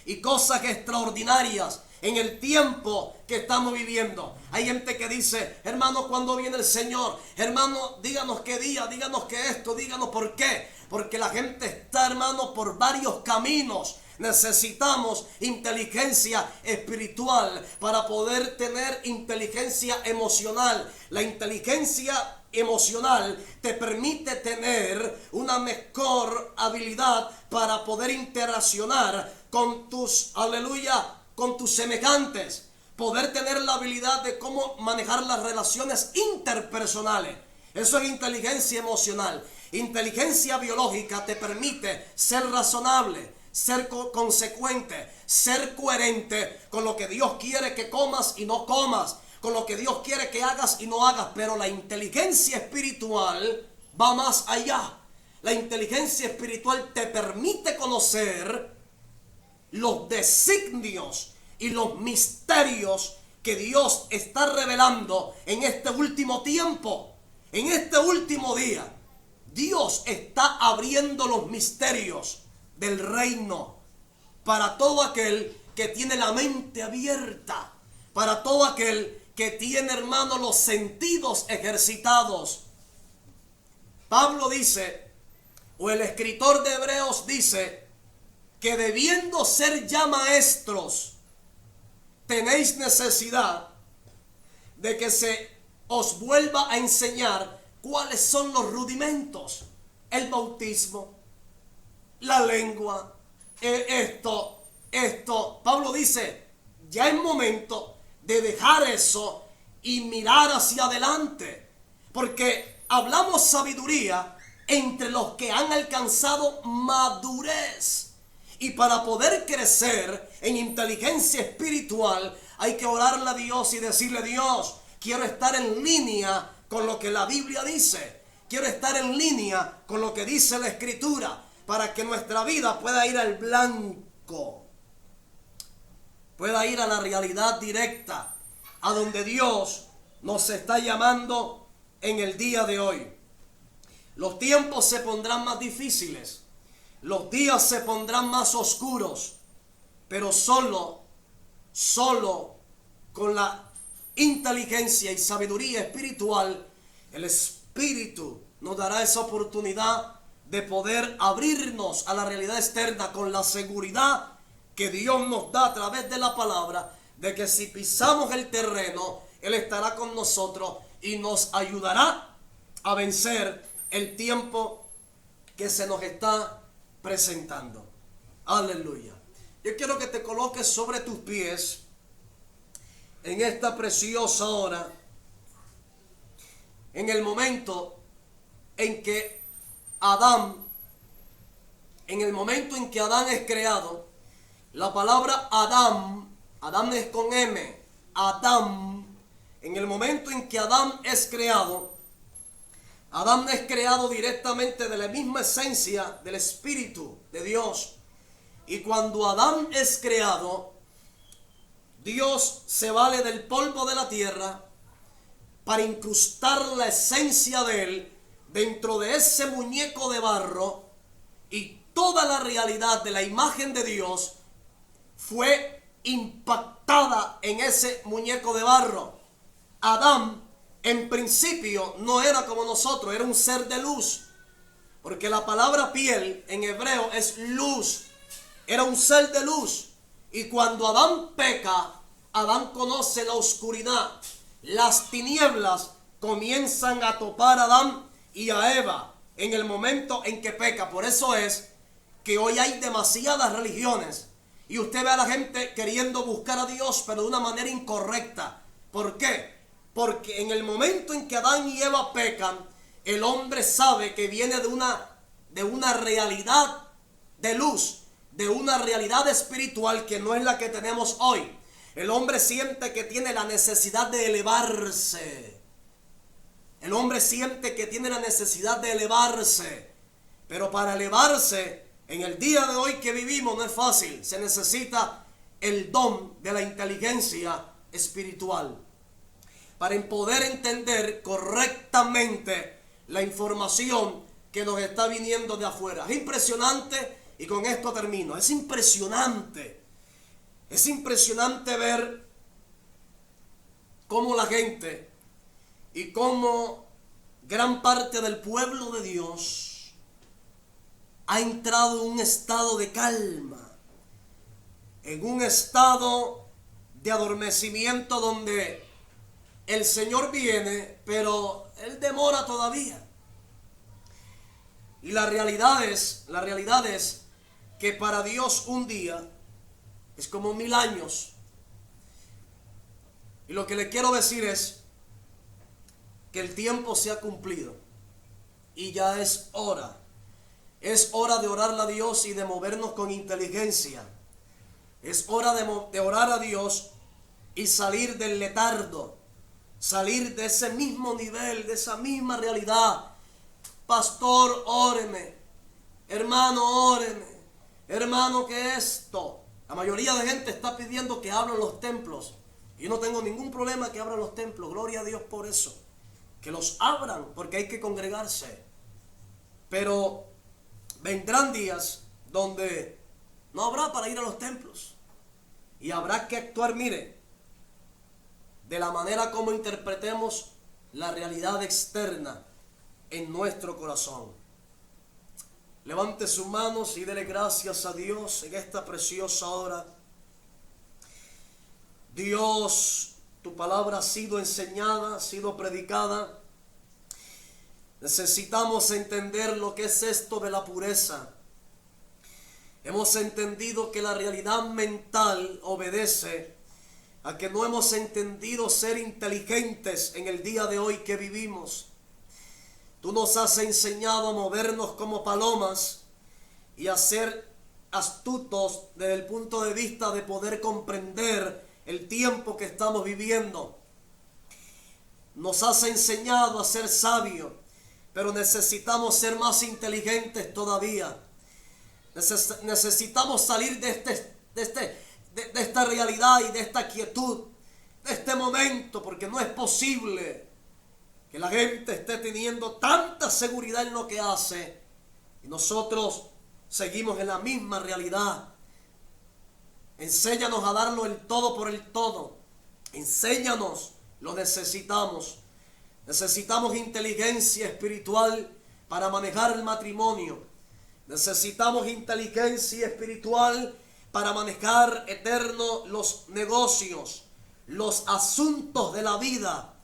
y cosas extraordinarias en el tiempo que estamos viviendo. Hay gente que dice: hermano, ¿cuándo viene el Señor? Hermano, díganos qué día, díganos qué esto, díganos por qué. Porque la gente está, hermano, por varios caminos. Necesitamos inteligencia espiritual para poder tener inteligencia emocional. La inteligencia emocional te permite tener una mejor habilidad para poder interaccionar con tus, aleluya, con tus semejantes. Poder tener la habilidad de cómo manejar las relaciones interpersonales. Eso es inteligencia emocional. Inteligencia biológica te permite ser razonable, ser consecuente, ser coherente con lo que Dios quiere que comas y no comas, con lo que Dios quiere que hagas y no hagas. Pero la inteligencia espiritual va más allá. La inteligencia espiritual te permite conocer los designios y los misterios que Dios está revelando en este último tiempo, en este último día. Dios está abriendo los misterios del reino para todo aquel que tiene la mente abierta, para todo aquel que tiene, hermano, los sentidos ejercitados. Pablo dice, o el escritor de Hebreos dice, que debiendo ser ya maestros, tenéis necesidad de que se os vuelva a enseñar cuáles son los rudimentos: el bautismo, la lengua, esto. Pablo dice, ya es momento de dejar eso y mirar hacia adelante, porque hablamos sabiduría entre los que han alcanzado madurez. Y para poder crecer en inteligencia espiritual hay que orarle a Dios y decirle: Dios, quiero estar en línea con lo que la Biblia dice. Quiero estar en línea con lo que dice la Escritura, para que nuestra vida pueda ir al blanco, pueda ir a la realidad directa, a donde Dios nos está llamando en el día de hoy. Los tiempos se pondrán más difíciles, los días se pondrán más oscuros, pero solo con la inteligencia y sabiduría espiritual, el Espíritu nos dará esa oportunidad de poder abrirnos a la realidad externa con la seguridad que Dios nos da a través de la palabra, de que si pisamos el terreno, Él estará con nosotros y nos ayudará a vencer el tiempo que se nos está presentando. Aleluya. Yo quiero que te coloques sobre tus pies en esta preciosa hora, en el momento en que Adán es creado. La palabra Adán es con M, Adán. En el momento en que Adán es creado directamente de la misma esencia del Espíritu de Dios. Y cuando Adán es creado, Dios se vale del polvo de la tierra para incrustar la esencia de Él dentro de ese muñeco de barro, y toda la realidad de la imagen de Dios fue impactada en ese muñeco de barro. Adán en principio no era como nosotros, era un ser de luz, porque la palabra piel en hebreo es luz. Era un ser de luz, y cuando Adán peca, Adán conoce la oscuridad. Las tinieblas comienzan a topar a Adán y a Eva en el momento en que peca. Por eso es que hoy hay demasiadas religiones y usted ve a la gente queriendo buscar a Dios, pero de una manera incorrecta. ¿Por qué? Porque en el momento en que Adán y Eva pecan, el hombre sabe que viene de una realidad de luz, de una realidad espiritual que no es la que tenemos hoy. El hombre siente que tiene la necesidad de elevarse. El hombre siente que tiene la necesidad de elevarse. Pero para elevarse, en el día de hoy que vivimos, no es fácil. Se necesita el don de la inteligencia espiritual para poder entender correctamente la información que nos está viniendo de afuera. Es impresionante, y con esto termino. Es impresionante ver cómo la gente y cómo gran parte del pueblo de Dios ha entrado en un estado de calma, en un estado de adormecimiento donde el Señor viene, pero Él demora todavía. Y la realidad es que para Dios un día es como 1000 años. Y lo que le quiero decir es que el tiempo se ha cumplido y ya es hora. Es hora de orarle a Dios y de movernos con inteligencia. Es hora de orar a Dios y salir del letargo, salir de ese mismo nivel, de esa misma realidad. Pastor, óreme. Hermano, óreme. Hermano, que esto. La mayoría de gente está pidiendo que abran los templos. Yo no tengo ningún problema que abran los templos. Gloria a Dios por eso. Que los abran, porque hay que congregarse. Pero vendrán días donde no habrá para ir a los templos. Y habrá que actuar, mire, de la manera como interpretemos la realidad externa en nuestro corazón. Levante sus manos y dele gracias a Dios en esta preciosa hora. Dios, tu palabra ha sido enseñada, ha sido predicada. Necesitamos entender lo que es esto de la pureza. Hemos entendido que la realidad mental obedece a que no hemos entendido ser inteligentes en el día de hoy que vivimos. Tú nos has enseñado a movernos como palomas y a ser astutos desde el punto de vista de poder comprender el tiempo que estamos viviendo. Nos has enseñado a ser sabios, pero necesitamos ser más inteligentes todavía. Necesitamos salir de esta realidad y de esta quietud, de este momento, porque no es posible que la gente esté teniendo tanta seguridad en lo que hace y nosotros seguimos en la misma realidad. Enséñanos a darlo el todo por el todo. Enséñanos, lo necesitamos. Necesitamos inteligencia espiritual para manejar el matrimonio. Necesitamos inteligencia espiritual para manejar eterno los negocios, los asuntos de la vida.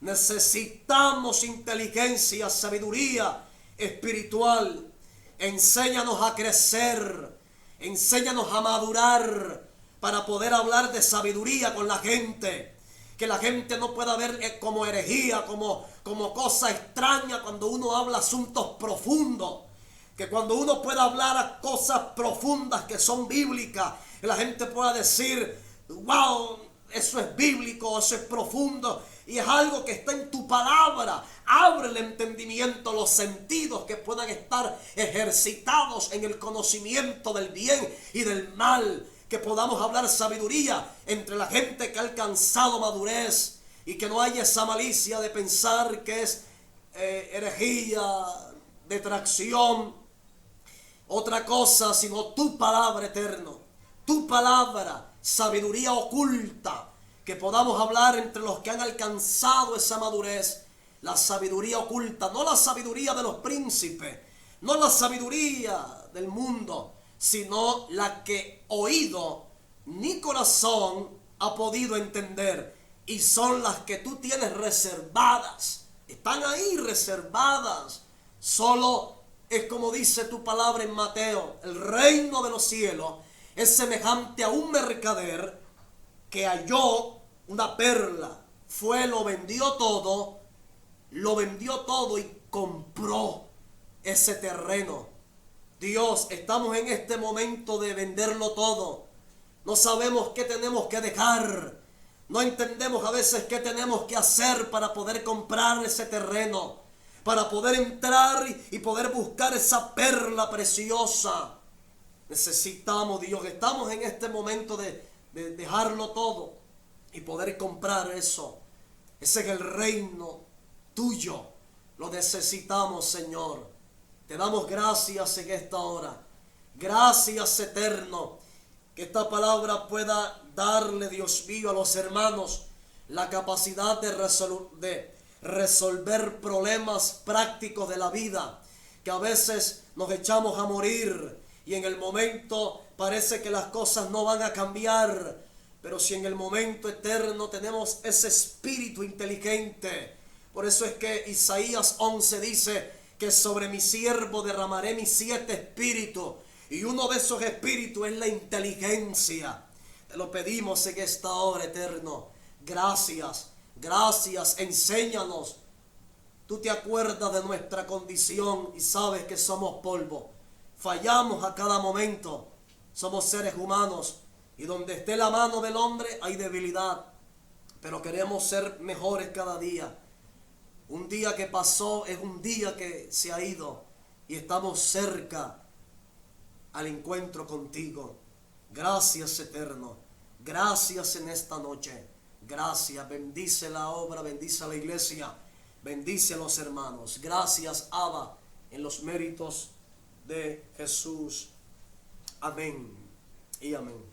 Necesitamos inteligencia, sabiduría espiritual. Enséñanos a crecer, enséñanos a madurar para poder hablar de sabiduría con la gente. Que la gente no pueda ver como herejía, como cosa extraña cuando uno habla asuntos profundos. Que cuando uno pueda hablar a cosas profundas que son bíblicas, la gente pueda decir, wow, eso es bíblico, eso es profundo. Y es algo que está en tu palabra. Abre el entendimiento, los sentidos que puedan estar ejercitados en el conocimiento del bien y del mal. que podamos hablar sabiduría entre la gente que ha alcanzado madurez y que no haya esa malicia de pensar que es herejía, detracción, otra cosa, sino tu palabra, Eterno, tu palabra, sabiduría oculta, que podamos hablar entre los que han alcanzado esa madurez, la sabiduría oculta, no la sabiduría de los príncipes, no la sabiduría del mundo, sino la que oído ni corazón ha podido entender, y son las que tú tienes reservadas, están ahí reservadas. Solo es como dice tu palabra en Mateo: el reino de los cielos es semejante a un mercader que halló una perla, lo vendió todo y compró ese terreno. Dios, estamos en este momento de venderlo todo. No sabemos qué tenemos que dejar. No entendemos a veces qué tenemos que hacer para poder comprar ese terreno, para poder entrar y poder buscar esa perla preciosa. Necesitamos, Dios, estamos en este momento de dejarlo todo y poder comprar eso. Ese es el reino tuyo. Lo necesitamos, Señor. Te damos gracias en esta hora. Gracias, Eterno. Que esta palabra pueda darle, Dios mío, a los hermanos la capacidad de resolver problemas prácticos de la vida. Que a veces nos echamos a morir y en el momento parece que las cosas no van a cambiar. Pero si en el momento eterno tenemos ese espíritu inteligente. Por eso es que Isaías 11 dice que sobre mi siervo derramaré mis 7 espíritus. Y uno de esos espíritus es la inteligencia. Te lo pedimos en esta hora, Eterno. Gracias, gracias, enséñanos. Tú te acuerdas de nuestra condición y sabes que somos polvo. Fallamos a cada momento. Somos seres humanos. Y donde esté la mano del hombre hay debilidad. Pero queremos ser mejores cada día. Un día que pasó es un día que se ha ido. Y estamos cerca al encuentro contigo. Gracias, Eterno. Gracias en esta noche. Gracias. Bendice la obra, bendice a la iglesia, bendice a los hermanos. Gracias, Abba, en los méritos de Jesús. Amén y amén.